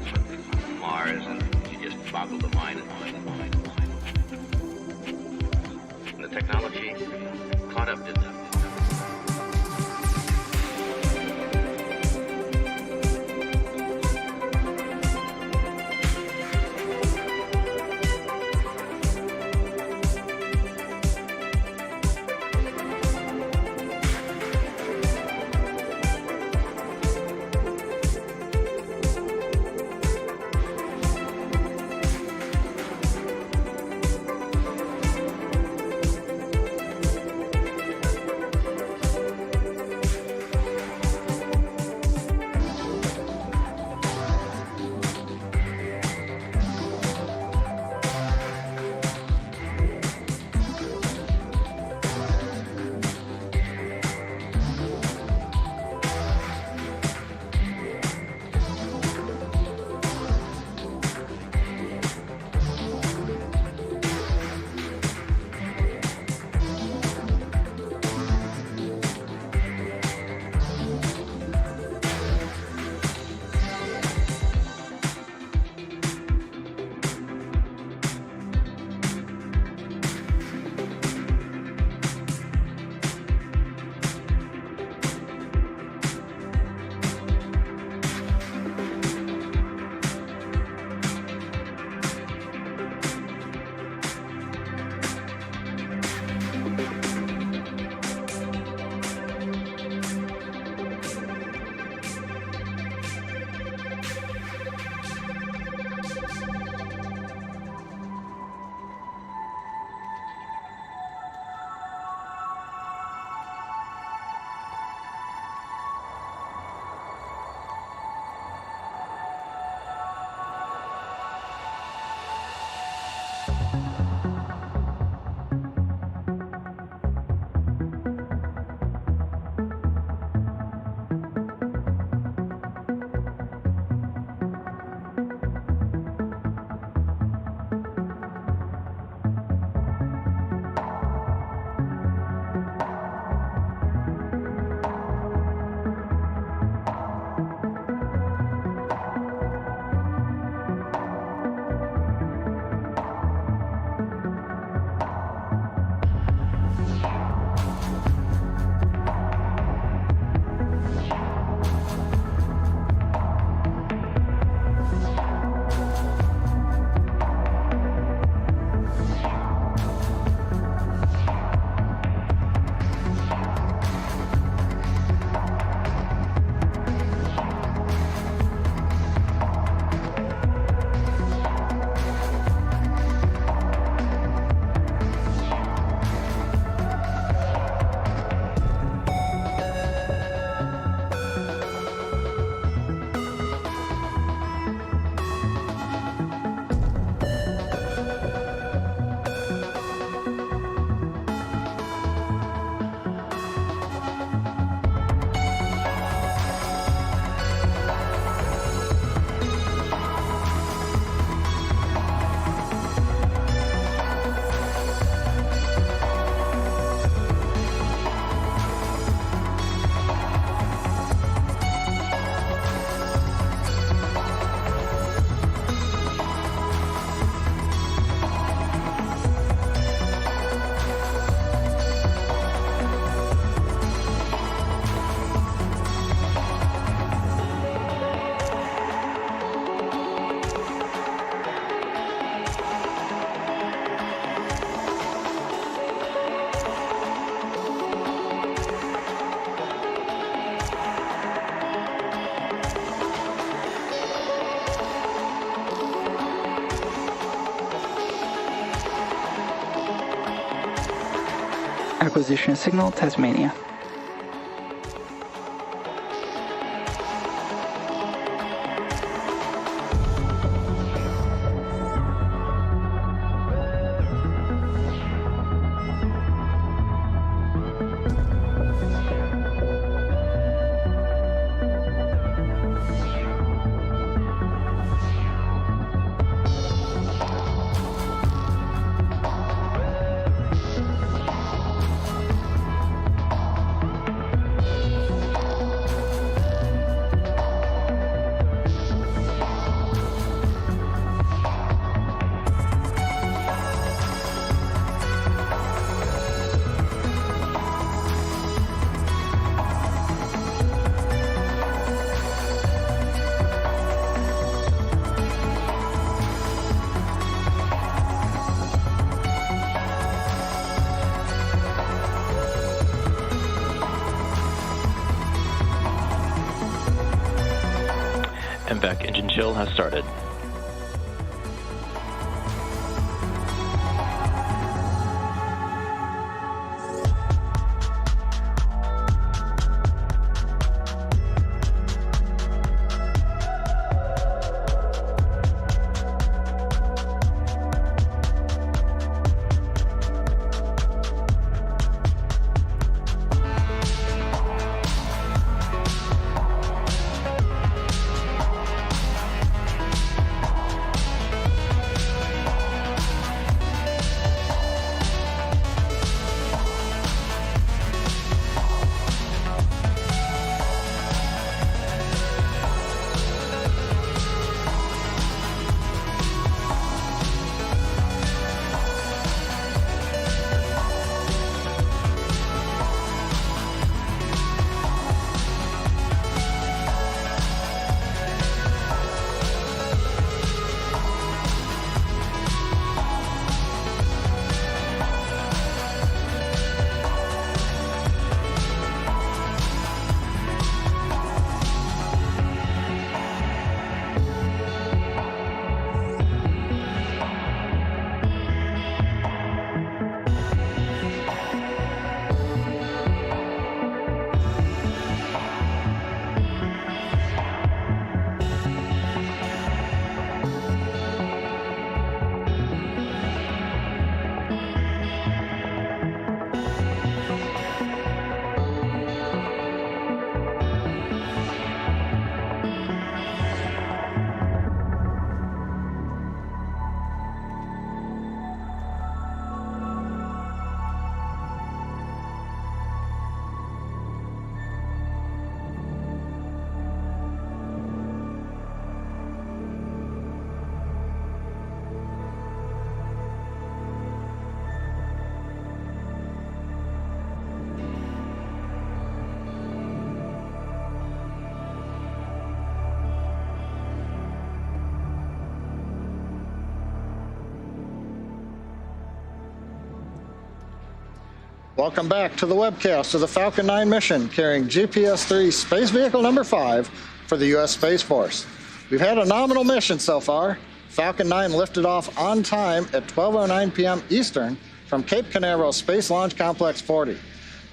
rockets from Mars, and you just boggle the mind and mind and mind and mind. And the technology caught up to them. Acquisition signal Tasmania. MVAC engine chill has started. Welcome back to the webcast of the Falcon 9 mission carrying GPS-3 Space Vehicle number 5 for the U.S. Space Force. We've had a nominal mission so far. Falcon 9 lifted off on time at 12:09 p.m. Eastern from Cape Canaveral Space Launch Complex 40.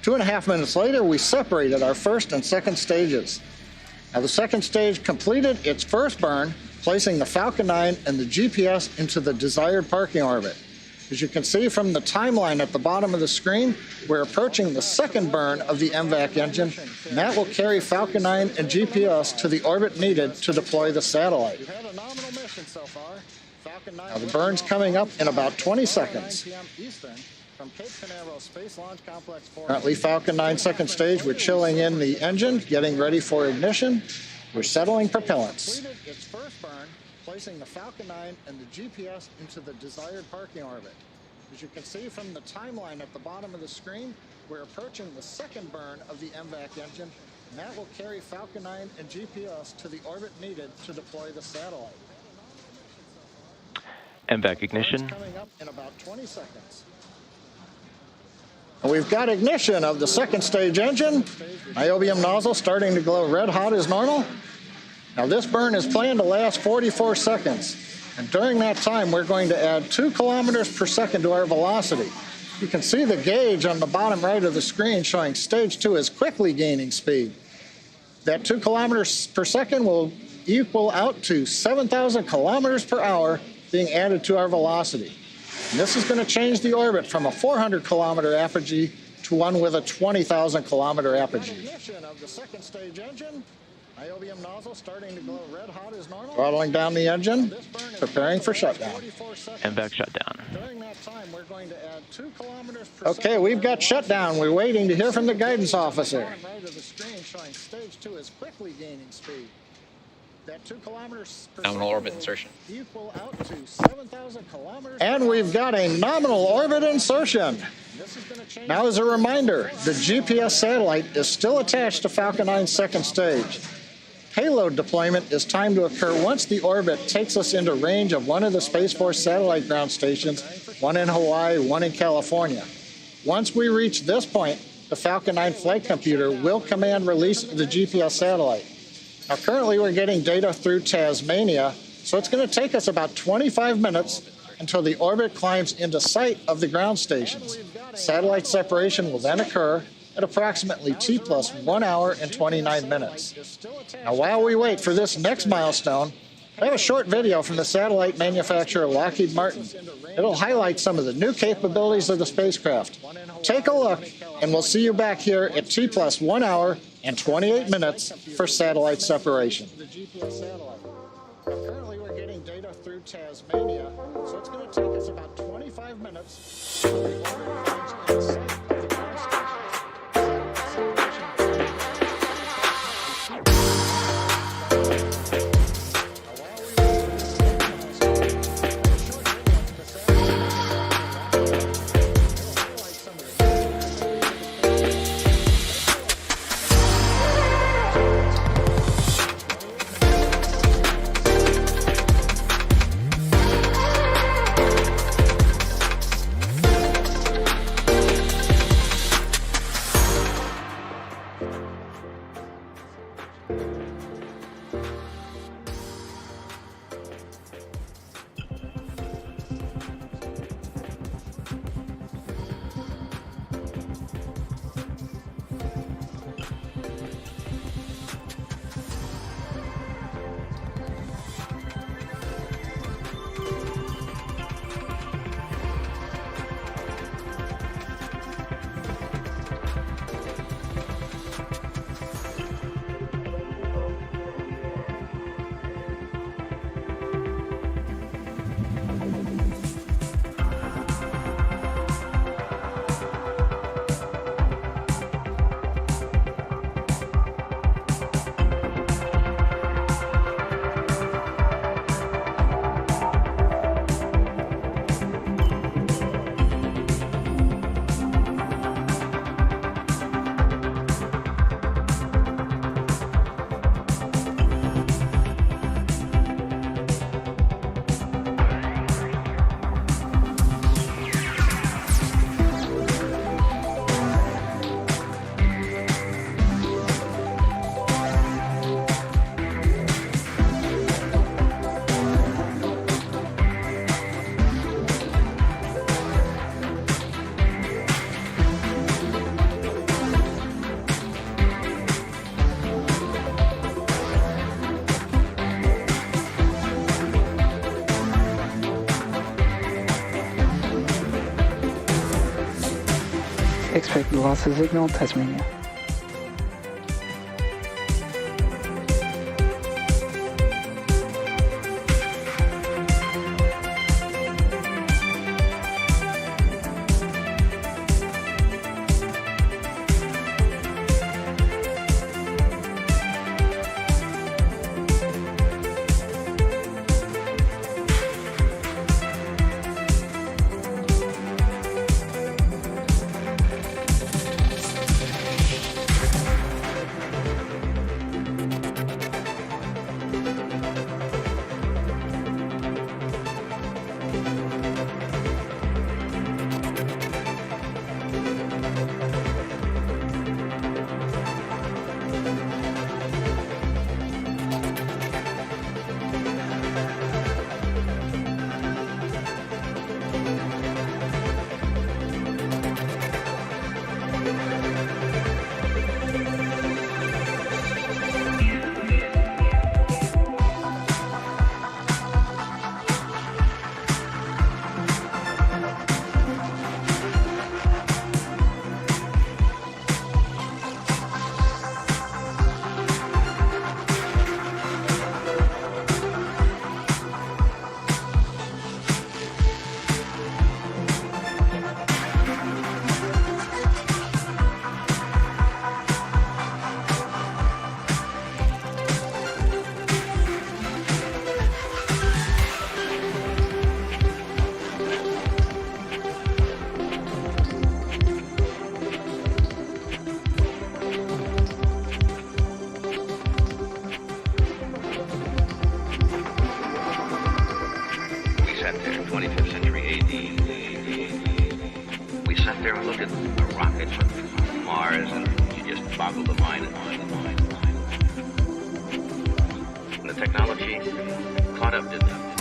2.5 minutes later, we separated our first and second stages. Now, the second stage completed its first burn, placing the Falcon 9 and the GPS into the desired parking orbit. As you can see from the timeline at the bottom of the screen, we're approaching the second burn of the MVAC engine, and that will carry Falcon 9 and GPS to the orbit needed to deploy the satellite. Now, the burn's coming up in about 20 seconds. Currently, Falcon 9 second stage, we're chilling in the engine, getting ready for ignition. We're settling propellants. Its first burn, placing the Falcon 9 and the GPS into the desired parking orbit. As you can see from the timeline at the bottom of the screen, we're approaching the second burn of the MVAC engine, and that will carry Falcon 9 and GPS to the orbit needed to deploy the satellite. MVAC ignition. Coming up in about 20 seconds. We've got ignition of the second stage engine. Niobium nozzle starting to glow red hot as normal. Now, this burn is planned to last 44 seconds. And during that time, we're going to add 2 kilometers per second to our velocity. You can see the gauge on the bottom right of the screen showing stage 2 is quickly gaining speed. That 2 kilometers per second will equal out to 7,000 kilometers per hour being added to our velocity. And this is going to change the orbit from a 400-kilometer apogee to one with a 20,000-kilometer apogee. Ignition of the second stage engine. Niobium nozzle starting to glow red hot as normal. Throttling down the engine, preparing for shutdown. MVAC shutdown. During that time, we're going to add 2 kilometers per second. Okay, we've got shutdown. We're waiting to hear from the guidance officer. Right of the screen showing stage 2 is quickly gaining speed. That 2 kilometers per nominal orbit insertion. Equal out to 7,000 kilometers. And we've got a nominal orbit insertion. Now, as a reminder, the GPS satellite is still attached to Falcon 9's second stage. Payload deployment is timed to occur once the orbit takes us into range of one of the Space Force satellite ground stations, one in Hawaii, one in California. Once we reach this point, the Falcon 9 flight computer will command release of the GPS satellite. Now, currently we're getting data through Tasmania, so it's going to take us about 25 minutes until the orbit climbs into sight of the ground stations. Satellite separation will then occur at approximately T plus 1 hour and 29 minutes. Now, while we wait for this next milestone, I have a short video from the satellite manufacturer Lockheed Martin. It'll highlight some of the new capabilities of the spacecraft. Take a look, and we'll see you back here at T plus 1 hour and 28 minutes for satellite separation. Currently, we're getting data through Tasmania, so it's going to take us about 25 minutes. Expected loss of signal, Tasmania. there and look at the rockets from Mars, and you just boggle the mind. technology caught up to them.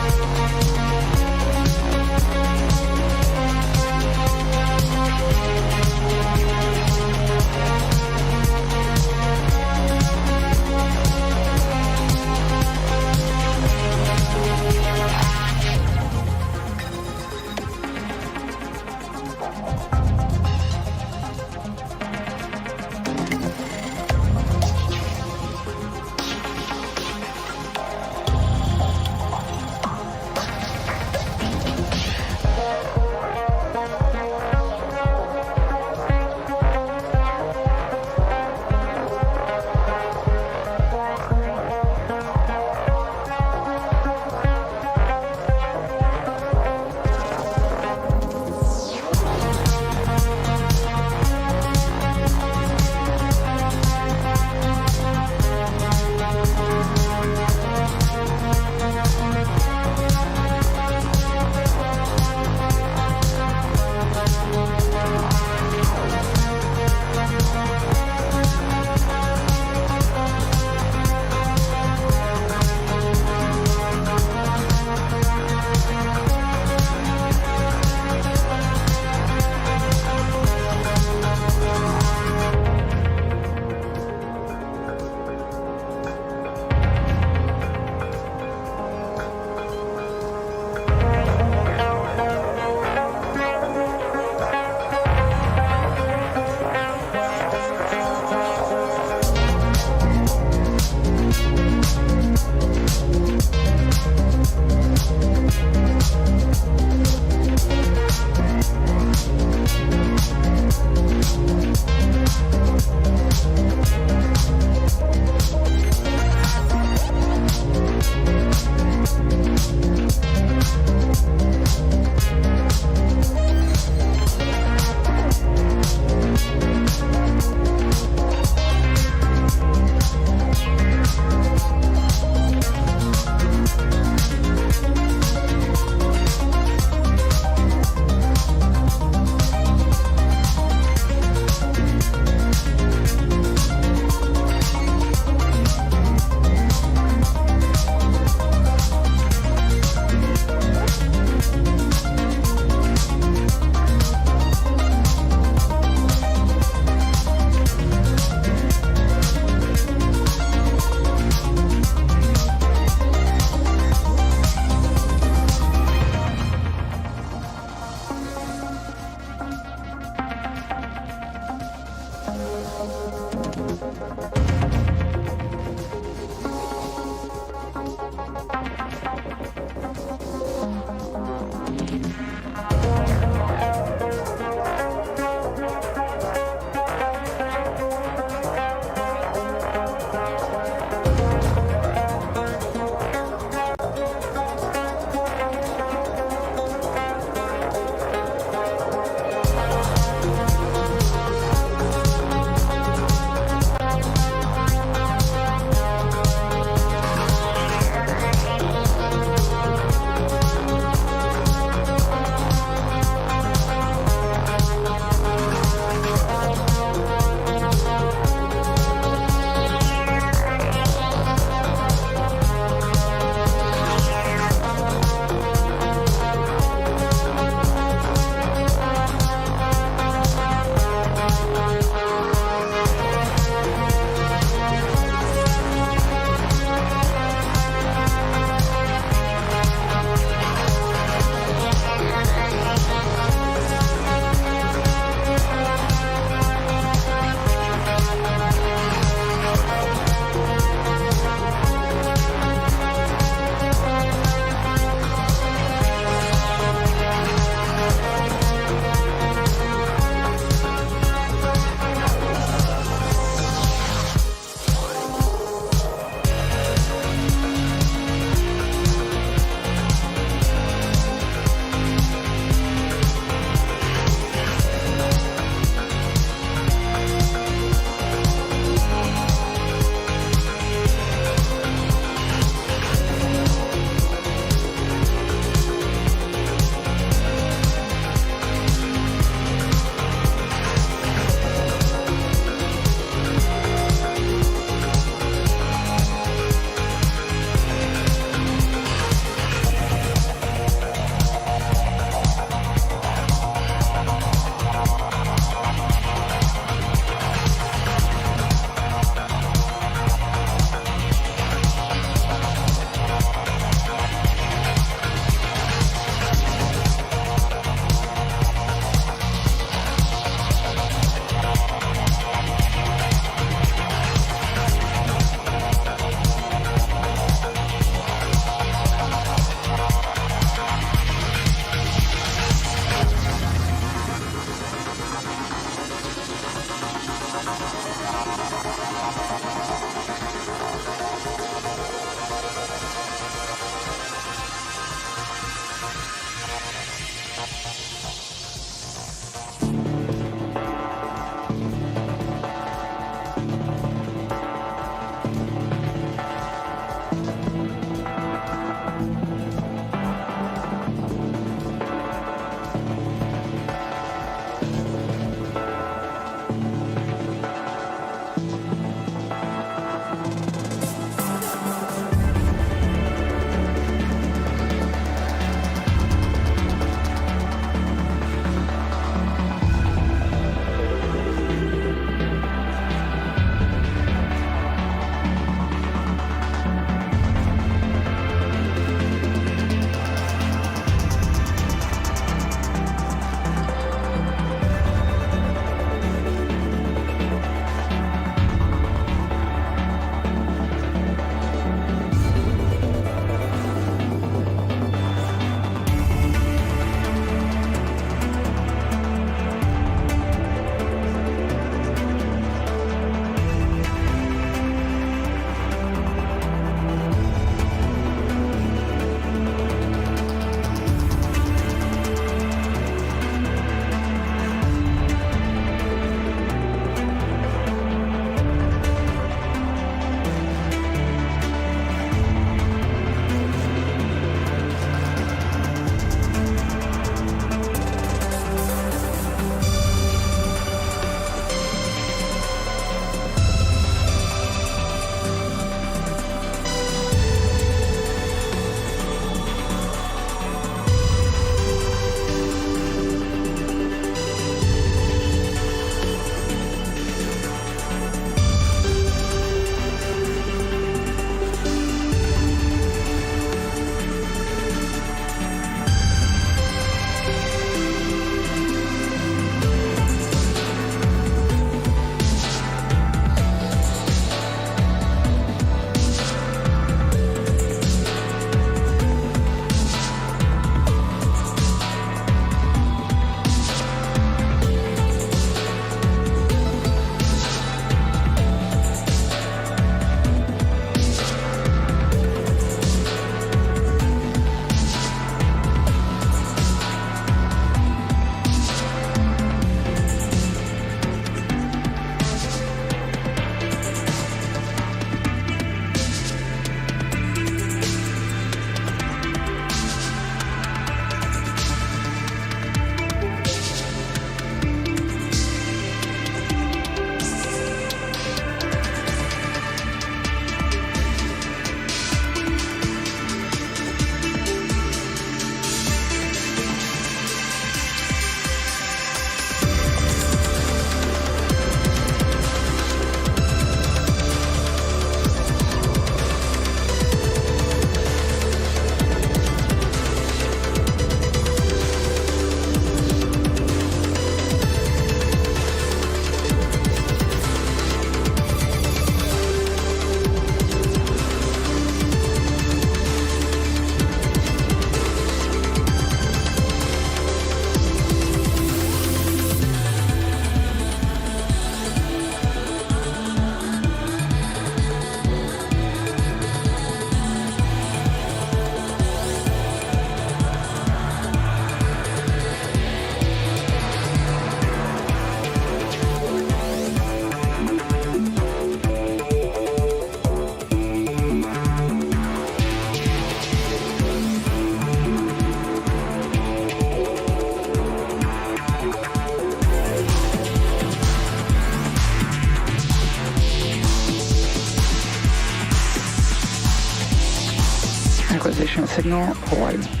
signal, Hawaii.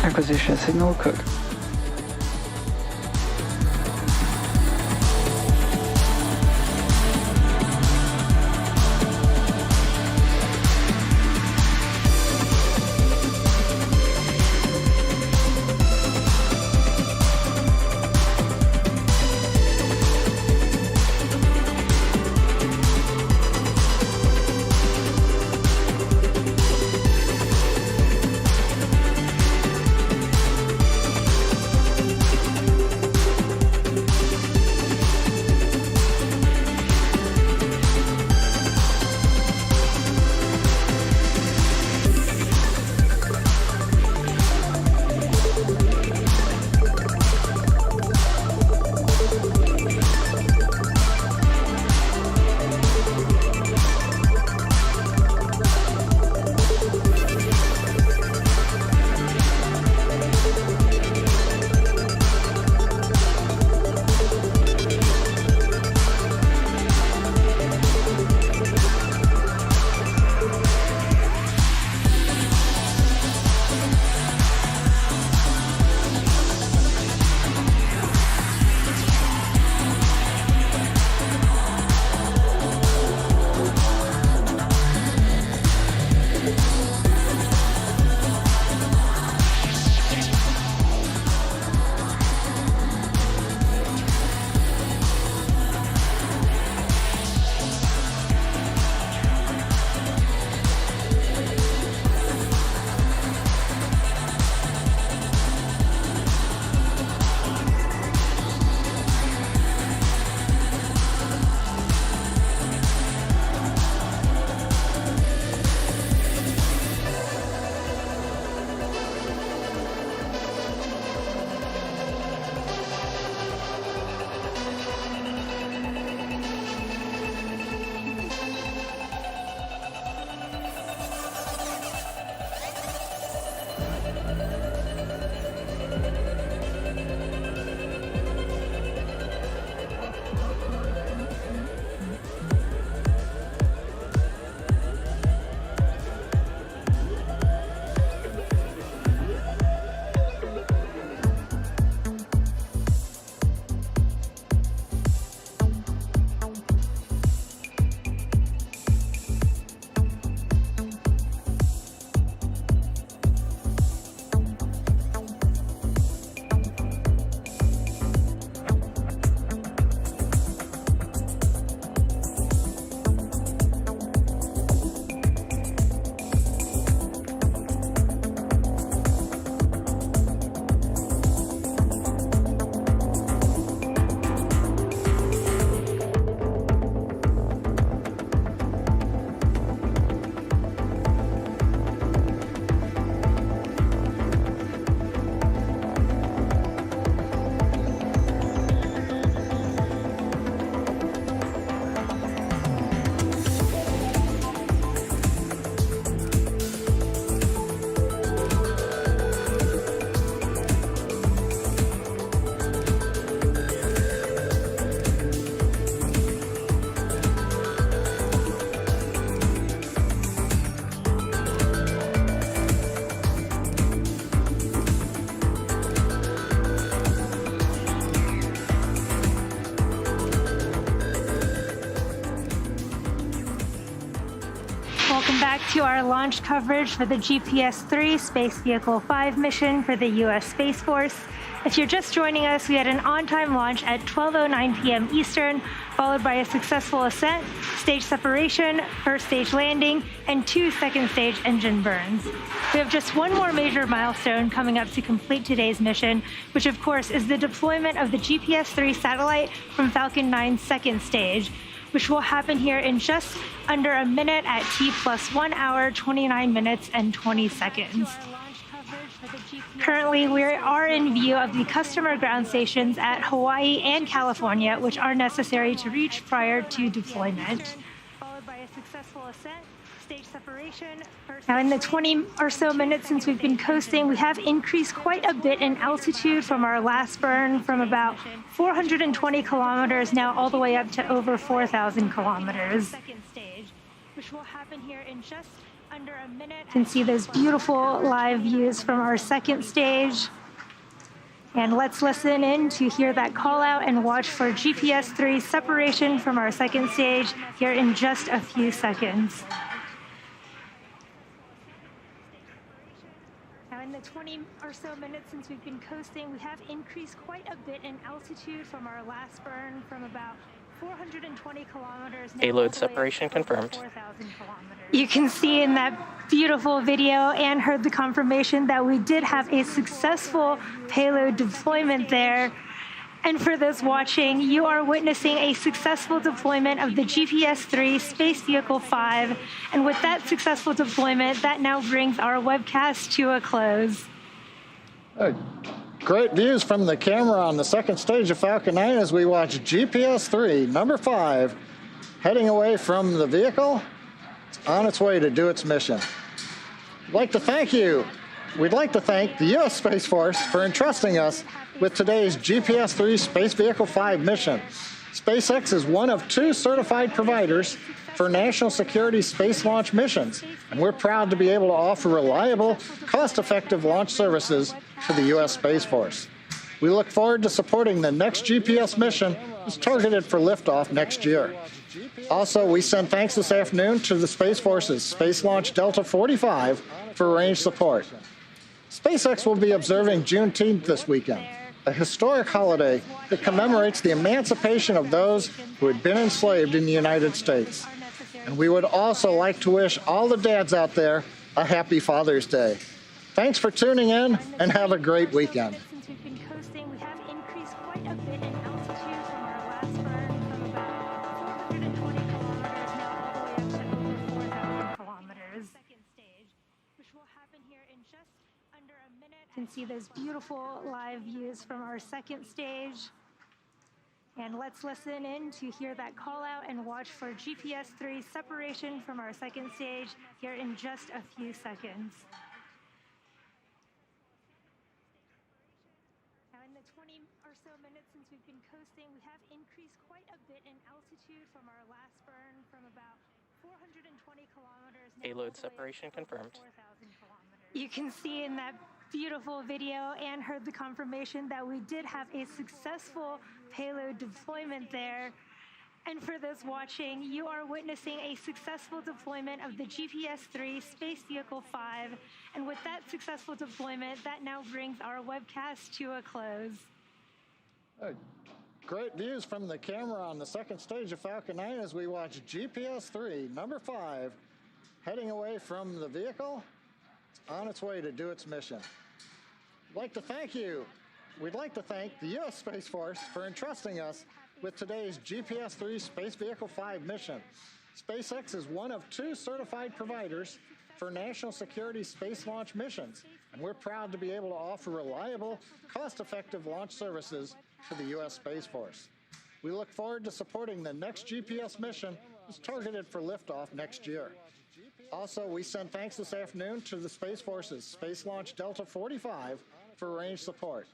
Acquisition signal, Cook. Welcome back to our launch coverage for the GPS-3 Space Vehicle 5 mission for the U.S. Space Force. If you're just joining us, we had an on-time launch at 12:09 p.m. Eastern, followed by a successful ascent, stage separation, first stage landing, and 2 second stage engine burns. We have just one more major milestone coming up to complete today's mission, which of course is the deployment of the GPS-3 satellite from Falcon 9's second stage, which will happen here in just under a minute at T+1 hour, 29 minutes, and 20 seconds. Currently, we are in view of the customer ground stations at Hawaii and California, which are necessary to reach prior to deployment. Followed by a successful ascent, stage separation. Now, in the 20 or so minutes since we've been coasting, we have increased quite a bit in altitude from our last burn, from about 420 kilometers now all the way up to over 4,000 kilometers. Second stage, which will happen here in just under a minute. You can see those beautiful live views from our second stage. And let's listen in to hear that call out and watch for GPS-3 separation from our second stage here in just a few seconds. Now, in the 20 or so minutes since we've been coasting, we have increased quite a bit in altitude from our last burn, from about 420 kilometers. Payload separation confirmed. You can see in that beautiful video and heard the confirmation that we did have a successful payload deployment there. And for those watching, you are witnessing a successful deployment of the GPS-3 Space Vehicle 5. And with that successful deployment, that now brings our webcast to a close. Great views from the camera on the second stage of Falcon 9 as we watch GPS-3, number 5, heading away from the vehicle on its way to do its mission. We'd like to thank the U.S. Space Force for entrusting us with today's GPS-3 Space Vehicle 5 mission. SpaceX is one of 2 certified providers for national security space launch missions, and we're proud to be able to offer reliable, cost-effective launch services to the U.S. Space Force. We look forward to supporting the next GPS mission that's targeted for liftoff next year. Also, we send thanks this afternoon to the Space Force's Space Launch Delta 45 for range support. SpaceX will be observing Juneteenth this weekend, a historic holiday that commemorates the emancipation of those who had been enslaved in the United States. And we would also like to wish all the dads out there a happy Father's Day. Thanks for tuning in, and have a great weekend. Since we've been coasting, we have increased quite a bit in altitude from our last burn, from about 420 kilometers now all the way up to over 4,000 kilometers. Second stage, which will happen here in just under a minute. You can see those beautiful live views from our second stage. And let's listen in to hear that call out and watch for GPS-3 separation from our second stage here in just a few seconds. Now, in the 20 or so minutes since we've been coasting, we have increased quite a bit in altitude from our last burn, from about 420 kilometers. Payload separation confirmed. You can see in that beautiful video and heard the confirmation that we did have a successful payload deployment there. And for those watching, you are witnessing a successful deployment of the GPS-3 Space Vehicle 5. And with that successful deployment, that now brings our webcast to a close. Great views from the camera on the second stage of Falcon 9 as we watch GPS-3, number 5, heading away from the vehicle on its way to do its mission. We'd like to thank the U.S. Space Force for entrusting us with today's GPS-3 Space Vehicle 5 mission. SpaceX is one of 2 certified providers for national security space launch missions, and we're proud to be able to offer reliable, cost-effective launch services to the U.S. Space Force. We look forward to supporting the next GPS mission that's targeted for liftoff next year. Also, we send thanks this afternoon to the Space Force's Space Launch Delta 45 for range support.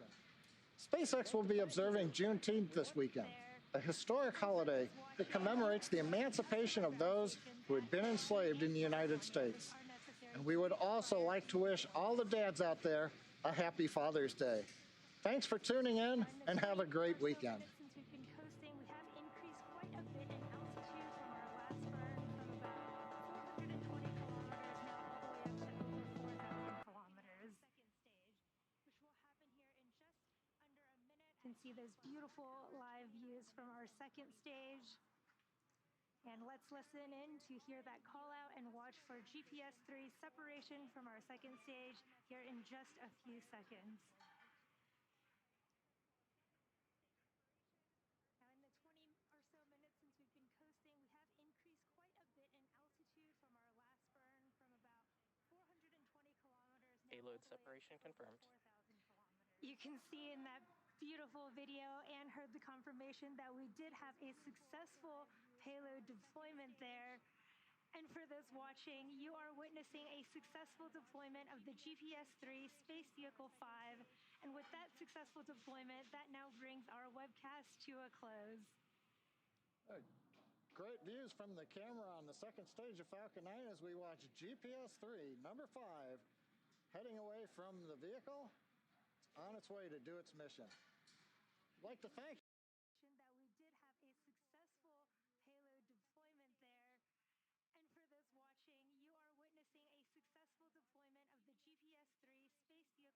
SpaceX will be observing Juneteenth this weekend, a historic holiday that commemorates the emancipation of those who had been enslaved in the United States. And we would also like to wish all the dads out there a happy Father's Day. Thanks for tuning in, and have a great weekend. can see those beautiful live views from our second stage. And let's listen in to hear that call out and watch for GPS-3 separation from our second stage here in just a few seconds. Now, in the 20 or so minutes since we've been coasting, we have increased quite a bit in altitude from our last burn from about 420 kilometers. Payload separation confirmed. You can see in that beautiful video and heard the confirmation that we did have a successful payload deployment there. And for those watching, you are witnessing a successful deployment of the GPS-3 Space Vehicle 5. And with that successful deployment, that now brings our webcast to a close. Great views from the camera on the second stage of Falcon 9 as we watch GPS-3, number 5, heading away from the vehicle on its way to do its mission. I'd like to thank